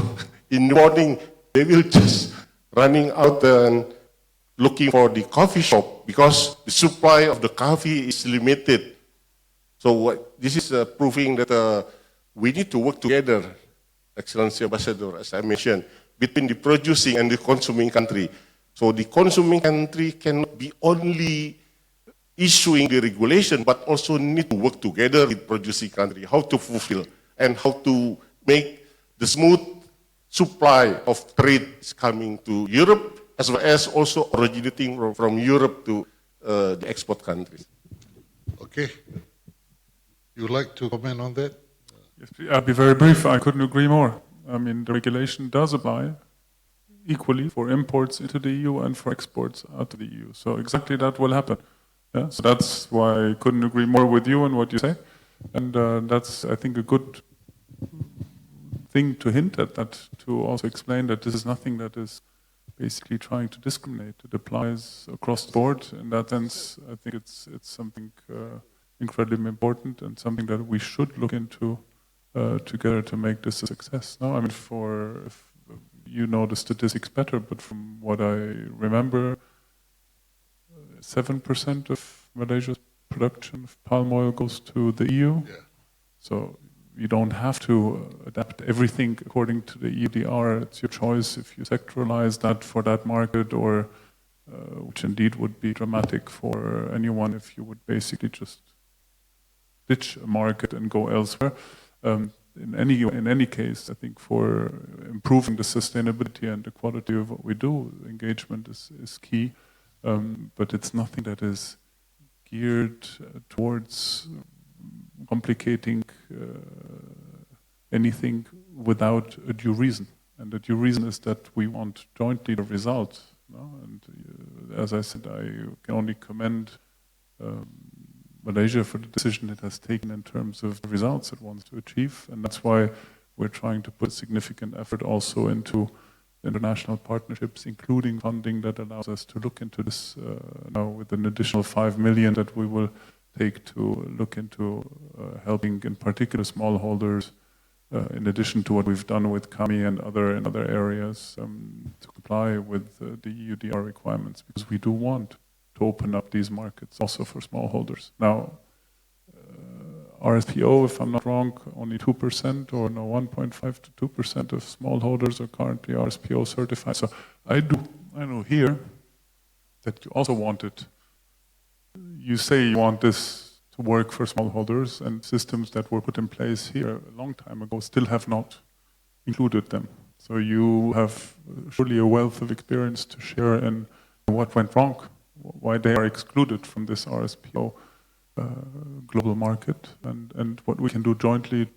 in the morning, they will just running out and looking for the coffee shop because the supply of the coffee is limited. So this is proving that we need to work together, Excellency Ambassador, as I mentioned, between the producing and the consuming country. So the consuming country cannot be only issuing the regulation, but also need to work together with producing country, how to fulfill and how to make the smooth supply of trade coming to Europe, as well as also originating from Europe to the export countries. Okay. You would like to comment on that? Yes, I'll be very brief. I couldn't agree more. I mean, the regulation does apply equally for imports into the EU and for exports out of the EU. So exactly that will happen. Yeah? So that's why I couldn't agree more with you and what you say. And that's, I think, a good thing to hint at, that to also explain that this is nothing that is basically trying to discriminate. It applies across the board. In that sense, I think it's something incredibly important and something that we should look into together to make this a success. No, I mean, if you know the statistics better, but from what I remember, 7% of Malaysia's production of palm oil goes to the EU. Yeah. So you don't have to adapt everything according to the EUDR. It's your choice if you sectoralize that for that market, or which indeed would be dramatic for anyone if you would basically just ditch a market and go elsewhere. In any case, I think for improving the sustainability and the quality of what we do, engagement is key. But it's nothing that is geared towards complicating anything without a due reason. And the due reason is that we want jointly the result. No? And as I said, I can only commend Malaysia for the decision it has taken in terms of the results it wants to achieve. And that's why we're trying to put significant effort also into international partnerships, including funding that allows us to look into this now with an additional 5 million that we will take to look into helping in particular smallholders, in addition to what we've done with KAMI and in other areas to comply with the EUDR requirements, because we do want to open up these markets also for smallholders. Now, RSPO, if I'm not wrong, only 2% or no 1.5 to 2% of smallholders are currently RSPO certified. So I know here that you also want it. You say you want this to work for smallholders, and systems that were put in place here a long time ago still have not included them. So you have surely a wealth of experience to share in what went wrong, why they are excluded from this RSPO global market, and what we can do jointly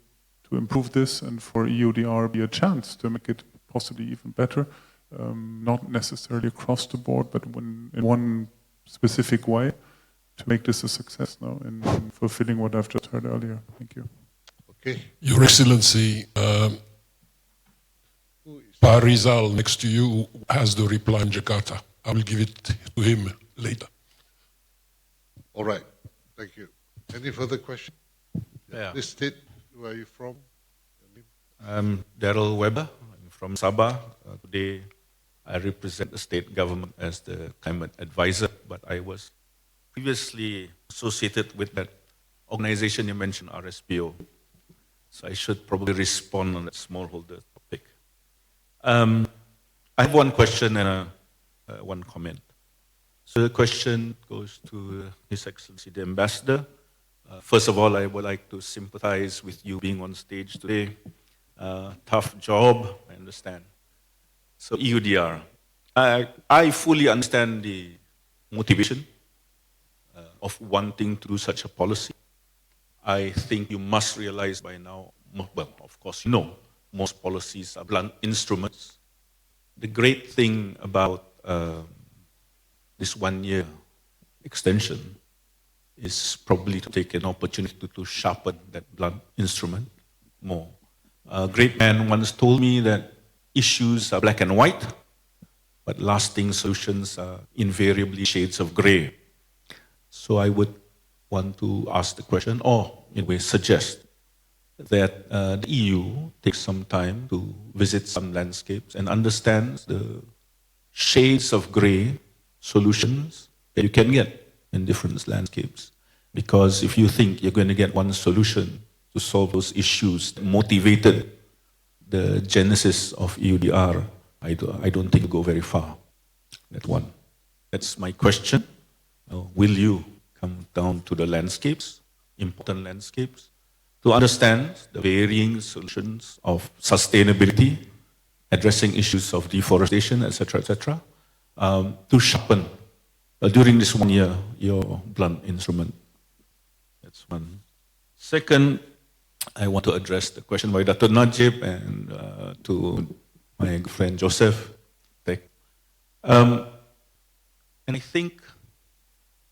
to improve this and for EUDR be a chance to make it possibly even better, not necessarily across the board, but in one specific way to make this a success now in fulfilling what I've just heard earlier. Thank you. Okay. Your Excellency, Pak Rizal next to you has the reply in Jakarta. I will give it to him later. All right. Thank you. Any further questions? Yeah. This state, where are you from? I'm Daryl Weber. I'm from Sabah. Today, I represent the state government as the climate advisor, but I was previously associated with that organization you mentioned, RSPO. So I should probably respond on that smallholder topic. I have one question and one comment. So the question goes to His Excellency the Ambassador. First of all, I would like to sympathize with you being on stage today. Tough job, I understand. So EUDR. I fully understand the motivation of wanting to do such a policy. I think you must realize by now, well, of course you know, most policies are blunt instruments. The great thing about this 1 year extension is probably to take an opportunity to sharpen that blunt instrument more. A great man once told me that issues are black and white, but lasting solutions are invariably shades of gray. So I would want to ask the question, or in a way suggest, that the EU takes some time to visit some landscapes and understands the shades of gray solutions that you can get in different landscapes. Because if you think you're going to get one solution to solve those issues that motivated the genesis of EUDR, I don't think you'll go very far. That one. That's my question. Will you come down to the landscapes, important landscapes, to understand the varying solutions of sustainability, addressing issues of deforestation, etc., to sharpen, during this 1 year, your blunt instrument? That's one. Second, I want to address the question by Dr. Najib and to my friend Joseph. And I think,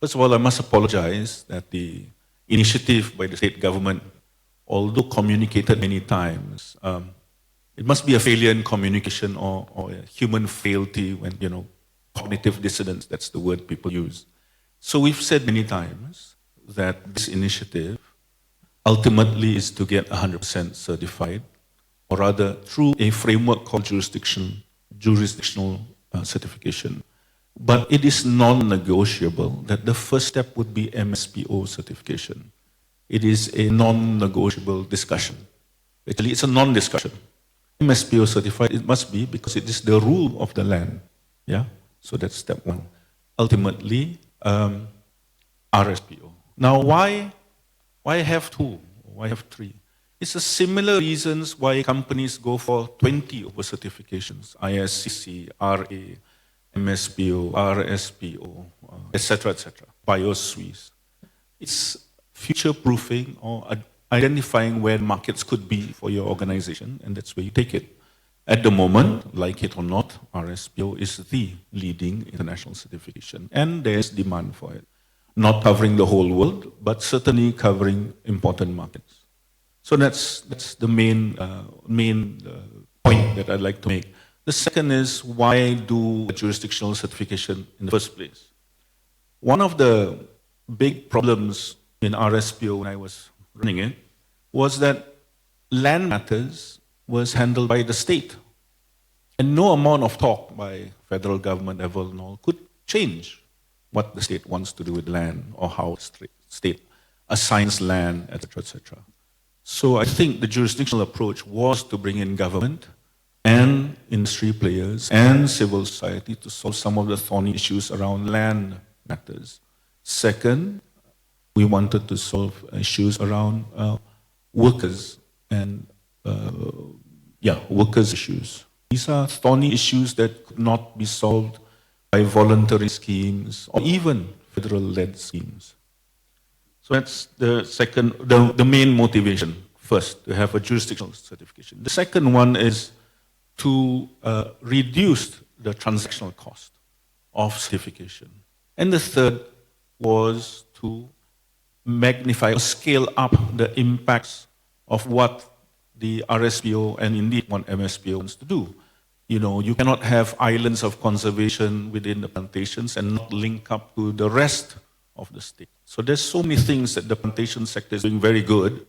first of all, I must apologize that the initiative by the state government, although communicated many times, it must be a failure in communication or a human frailty when, cognitive dissonance, that's the word people use. So we've said many times that this initiative ultimately is to get 100% certified, or rather through a framework called jurisdictional certification. But it is non-negotiable that the first step would be MSPO certification. It is a non-negotiable discussion. Actually, it's a non-discussion. MSPO certified, it must be, because it is the rule of the land. Yeah? So that's step one. Ultimately, RSPO. Now, why have two? Why have three? It's a similar reasons why companies go for 20 over certifications, ISCC, RA, MSPO, RSPO, etc., BioSuisse. It's future-proofing or identifying where markets could be for your organization, and that's where you take it. At the moment, like it or not, RSPO is the leading international certification, and there's demand for it. Not covering the whole world, but certainly covering important markets. So that's the main point that I'd like to make. The second is, why do jurisdictional certification in the first place? One of the big problems in RSPO when I was running it was that land matters was handled by the state. And no amount of talk by federal government level and all could change what the state wants to do with land or how state assigns land, etc., etc. So I think the jurisdictional approach was to bring in government and industry players and civil society to solve some of the thorny issues around land matters. Second, we wanted to solve issues around workers and workers' issues. These are thorny issues that could not be solved by voluntary schemes or even federal-led schemes. So that's the second, the main motivation, first, to have a jurisdictional certification. The second one is to reduce the transactional cost of certification. And the third was to magnify or scale up the impacts of what the RSPO and indeed what MSPO wants to do. You know, you cannot have islands of conservation within the plantations and not link up to the rest of the state. So there's so many things that the plantation sector is doing very good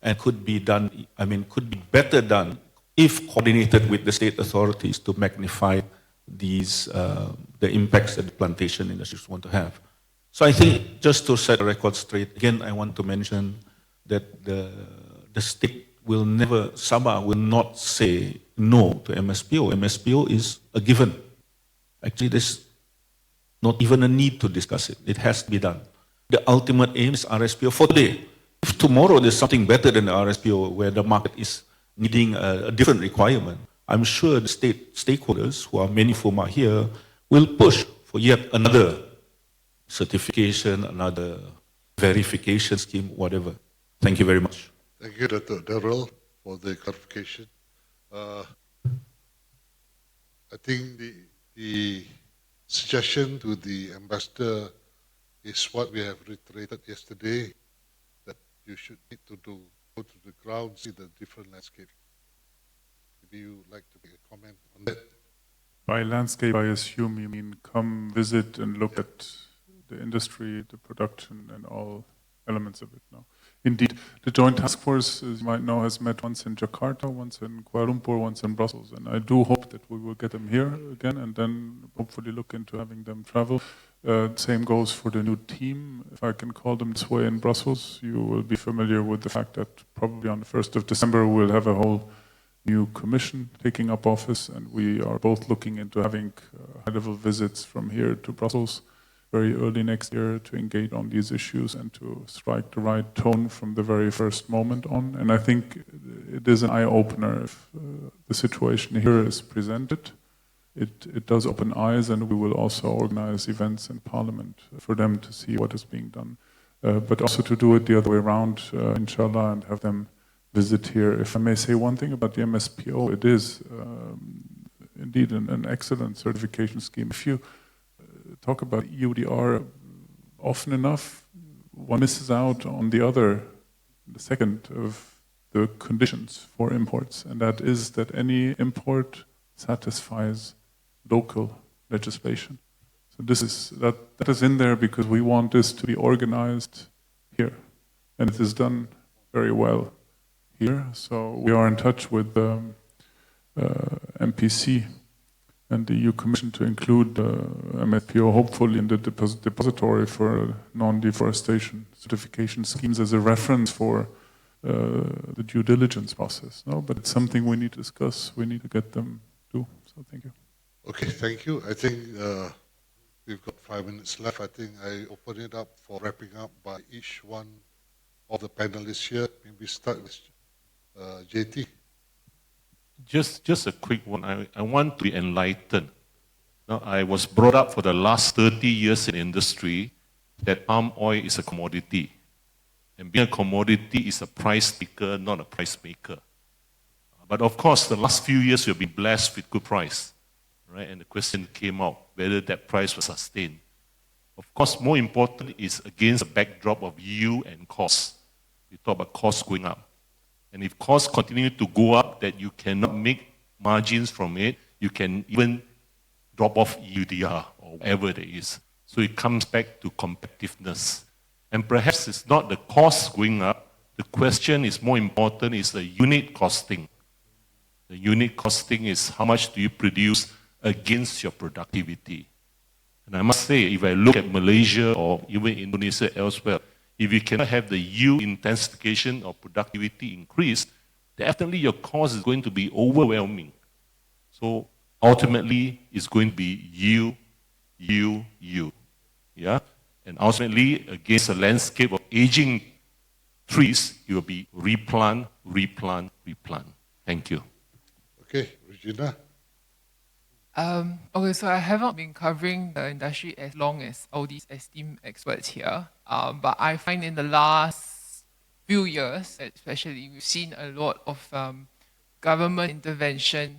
and could be done, could be better done if coordinated with the state authorities to magnify these, the impacts that the plantation industries want to have. So I think, just to set the record straight, again, I want to mention that the state will never, Sabah will not say no to MSPO. MSPO is a given. Actually, there's not even a need to discuss it. It has to be done. The ultimate aim is RSPO for today. If tomorrow there's something better than the RSPO where the market is needing a different requirement, I'm sure the state stakeholders, who are many of whom are here, will push for yet another certification, another verification scheme, whatever. Thank you very much. Thank you, Dr. Darrell, for the clarification. I think the suggestion to the ambassador is what we have reiterated yesterday, that you should need to go to the ground, see the different landscape. Maybe you would like to make a comment on that. By landscape, I assume you mean come visit and look at the industry, the production, and all elements of it now. Indeed, the Joint Task Force, as you might know, has met once in Jakarta, once in Kuala Lumpur, once in Brussels, and I do hope that we will get them here again and then hopefully look into having them travel. Same goes for the new team, if I can call them this way, in Brussels. You will be familiar with the fact that probably on the 1st of December we'll have a whole new commission taking up office, and we are both looking into having high-level visits from here to Brussels very early next year to engage on these issues and to strike the right tone from the very first moment on. And I think it is an eye-opener if the situation here is presented. It does open eyes, and we will also organize events in Parliament for them to see what is being done. But also to do it the other way around, inshallah, and have them visit here. If I may say one thing about the MSPO, it is indeed an excellent certification scheme. If you talk about EUDR often enough, one misses out on the second of the conditions for imports, and that is that any import satisfies local legislation. So that is in there because we want this to be organized here, and it is done very well here. So we are in touch with MPC and the EU Commission to include MFPO hopefully in the depository for non-deforestation certification schemes as a reference for the due diligence process. No, but it's something we need to discuss. We need to get them to. So thank you. Okay, thank you. I think we've got 5 minutes left. I think I open it up for wrapping up by each one of the panelists here. Maybe start with JT. Just a quick one. I want to be enlightened. Now, I was brought up for the last 30 years in industry that palm oil is a commodity. And being a commodity is a price taker, not a price maker. But of course, the last few years we've been blessed with good price. Right? And the question came out, whether that price was sustained. Of course, more important is against the backdrop of yield and cost. We talk about costs going up. And if costs continue to go up, that you cannot make margins from it, you can even drop off EUDR or whatever there is. So it comes back to competitiveness. And perhaps it's not the cost going up. The question is more important is the unit costing. The unit costing is how much do you produce against your productivity. And I must say, if I look at Malaysia or even Indonesia elsewhere, if you cannot have the yield intensification or productivity increase, definitely your cost is going to be overwhelming. So ultimately, it's going to be yield. Yeah? And ultimately, against a landscape of aging trees, it will be replant. Thank you. Okay, Regina. Okay, so I haven't been covering the industry as long as all these esteemed experts here, but I find in the last few years, especially, we've seen a lot of government intervention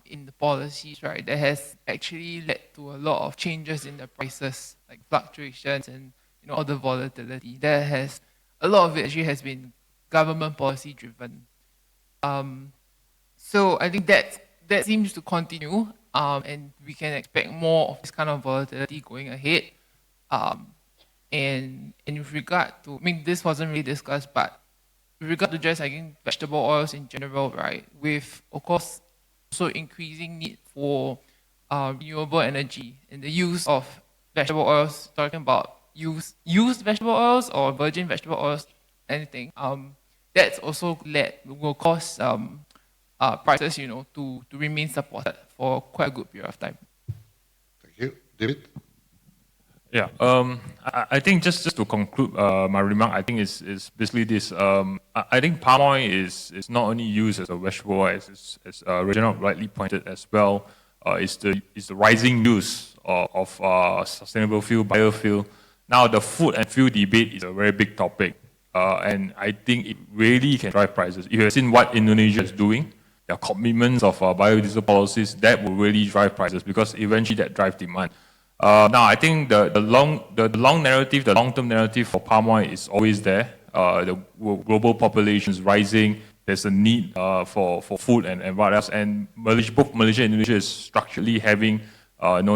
in the policies, right, that has actually led to a lot of changes in the prices, like fluctuations and all the volatility. A lot of it actually has been government policy driven. So I think that seems to continue, and we can expect more of this kind of volatility going ahead. And with regard to, this wasn't really discussed, but with regard to just, vegetable oils in general, right, with, of course, also increasing need for renewable energy and the use of vegetable oils, talking about used vegetable oils or virgin vegetable oils, anything, that's also will cause prices, to remain supported for quite a good period of time. Thank you. David? Yeah, I think just to conclude my remark, I think is basically this. I think palm oil is not only used as a vegetable oil, as Reginald rightly pointed as well, is the rising use of sustainable fuel, biofuel. Now the food and fuel debate is a very big topic, and I think it really can drive prices. If you have seen what Indonesia is doing, their commitments of biodiesel policies, that will really drive prices because eventually that drives demand. Now, I think the long-term narrative for palm oil is always there. The global population is rising. There's a need for food and what else. And both Malaysia and Indonesia is structurally having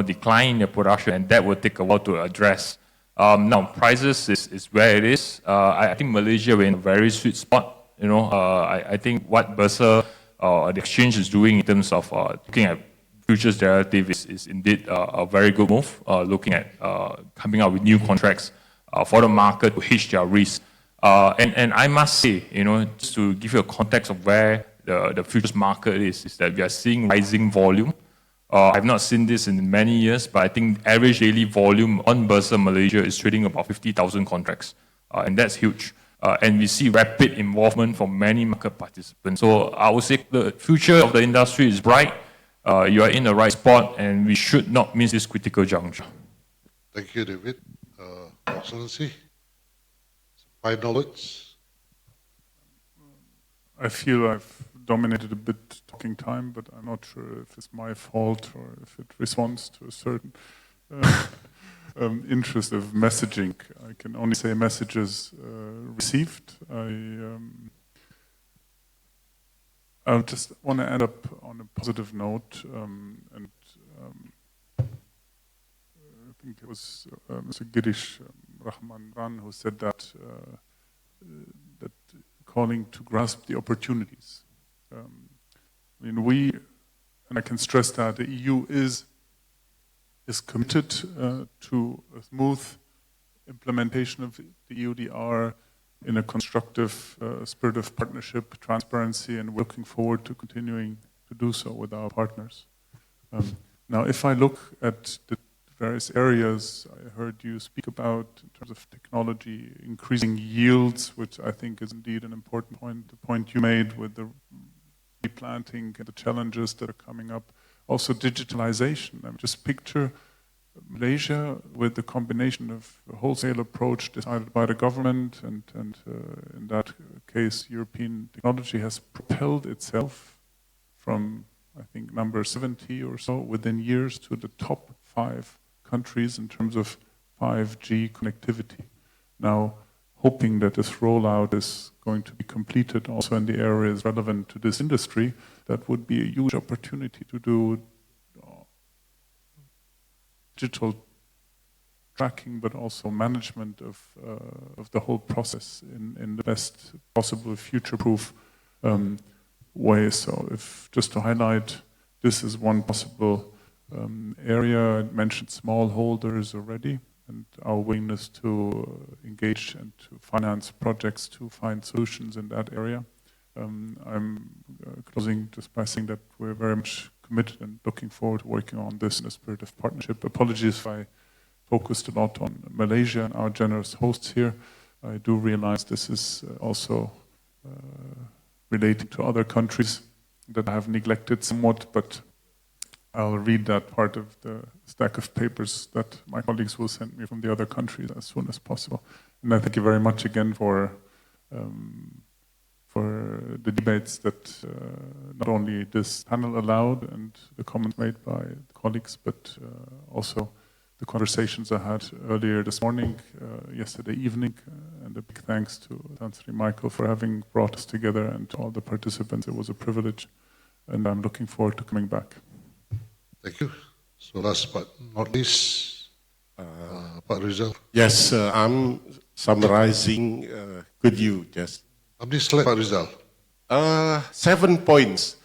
decline in their production, and that will take a while to address. Now, prices is where it is. I think Malaysia, we're in a very sweet spot. I think what Bursa, the exchange is doing in terms of looking at futures derivative is indeed a very good move, looking at coming up with new contracts for the market to hedge their risk. And I must say, just to give you a context of where the futures market is that we are seeing rising volume. I've not seen this in many years, but I think average daily volume on Bursa Malaysia is trading about 50,000 contracts, and that's huge. And we see rapid involvement from many market participants. So I would say the future of the industry is bright. You are in the right spot, and we should not miss this critical juncture. Thank you, David. Excellency, final words. I feel I've dominated a bit talking time, but I'm not sure if it's my fault or if it responds to a certain interest of messaging. I can only say messages received. I just want to end up on a positive note, and I think it was Mr. Girish Rahman Ran who said that calling to grasp the opportunities. And I can stress that the EU is committed to a smooth implementation of the EUDR in a constructive spirit of partnership, transparency, and looking forward to continuing to do so with our partners. Now, if I look at the various areas I heard you speak about in terms of technology, increasing yields, which I think is indeed an important point, the point you made with the replanting and the challenges that are coming up. Also digitalization. I mean, just picture Malaysia with the combination of a wholesale approach decided by the government and in that case, European technology has propelled itself from, I think, number 70 or so within years to the top 5 countries in terms of 5G connectivity. Now, hoping that this rollout is going to be completed also in the areas relevant to this industry, that would be a huge opportunity to do digital tracking, but also management of the whole process in the best possible future-proof way. So if just to highlight, this is one possible area. I mentioned smallholders already, and our willingness to engage and to finance projects to find solutions in that area. I'm closing just by saying that we're very much committed and looking forward to working on this in a spirit of partnership. Apologies if I focused a lot on Malaysia and our generous hosts here. I do realize this is also relating to other countries that I have neglected somewhat, but I'll read that part of the stack of papers that my colleagues will send me from the other countries as soon as possible. And I thank you very much again for the debates that not only this panel allowed and the comments made by colleagues, but also the conversations I had earlier this morning, yesterday evening, and a big thanks to Chancellor Michael for having brought us together and to all the participants. It was a privilege, and I'm looking forward to coming back. Thank you. So last but not least, Pak Rizal. Yes, I'm summarizing. Could you just? How many slides, Pak Rizal? 7 points.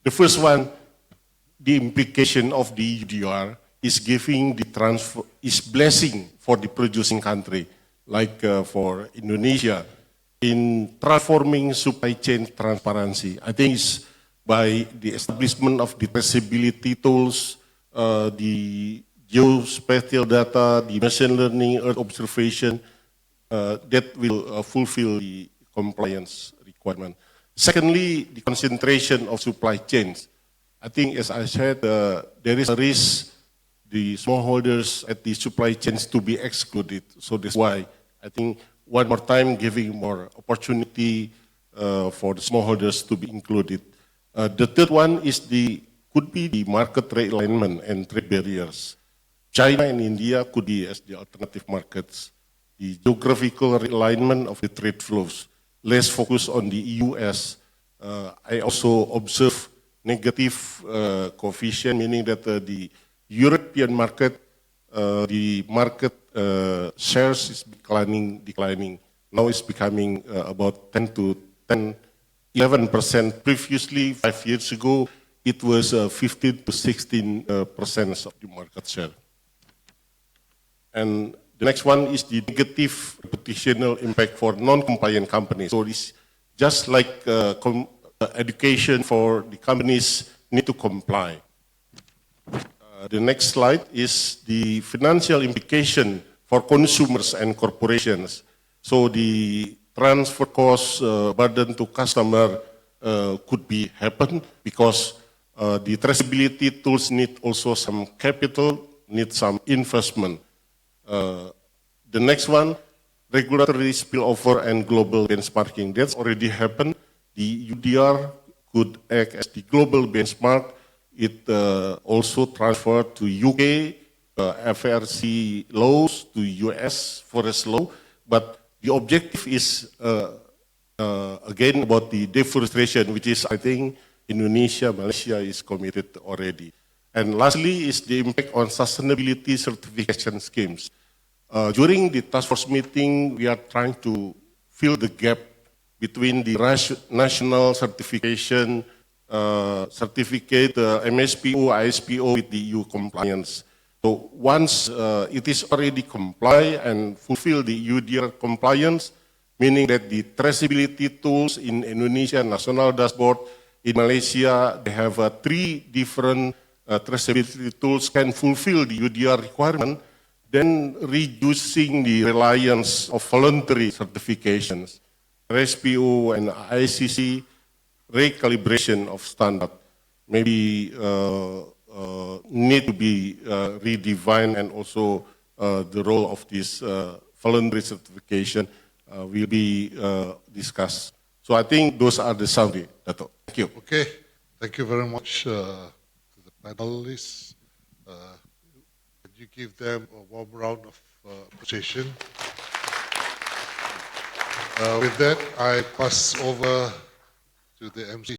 The first one, the implication of the UDR is giving the transfer, is blessing for the producing country, like for Indonesia, in transforming supply chain transparency. I think it's by the establishment of the traceability tools, the geospatial data, the machine learning, earth observation, that will fulfill the compliance requirement. Secondly, the concentration of supply chains. I think, as I said, there is a risk the smallholders at the supply chains to be excluded. So that's why I think one more time giving more opportunity for the smallholders to be included. The third one is could be the market realignment and trade barriers. China and India could be as the alternative markets. The geographical realignment of the trade flows, less focus on the US. I also observe negative coefficient, meaning that the European market, the market shares is declining. Now it's becoming about 11%. Previously, 5 years ago, it was 15 to 16% of the market share. And the next one is the negative reputational impact for non-compliant companies. So it's just like education for the companies need to comply. The next slide is the financial implication for consumers and corporations. So the transfer cost burden to customer could be happen because the traceability tools need also some capital, need some investment. The next one, regulatory spillover and global benchmarking. That's already happened. The UDR could act as the global benchmark. It also transferred to UK FRC laws, to US forest law. But the objective is, again, about the deforestation, which is, I think, Indonesia, Malaysia is committed already. And lastly is the impact on sustainability certification schemes. During the task force meeting, we are trying to fill the gap between the national certification certificate, MSPO, ISPO with the EU compliance. So once it is already comply and fulfill the UDR compliance, meaning that the traceability tools in Indonesia, national dashboard, in Malaysia, they have 3 different traceability tools can fulfill the UDR requirement, then reducing the reliance of voluntary certifications, RSPO and ICC, recalibration of standard maybe need to be redefined, and also the role of this voluntary certification will be discussed. So I think those are the summary, Dato'. Thank you. Okay, thank you very much to the panelists. Can you give them a warm round of appreciation? With that, I pass over to the MC.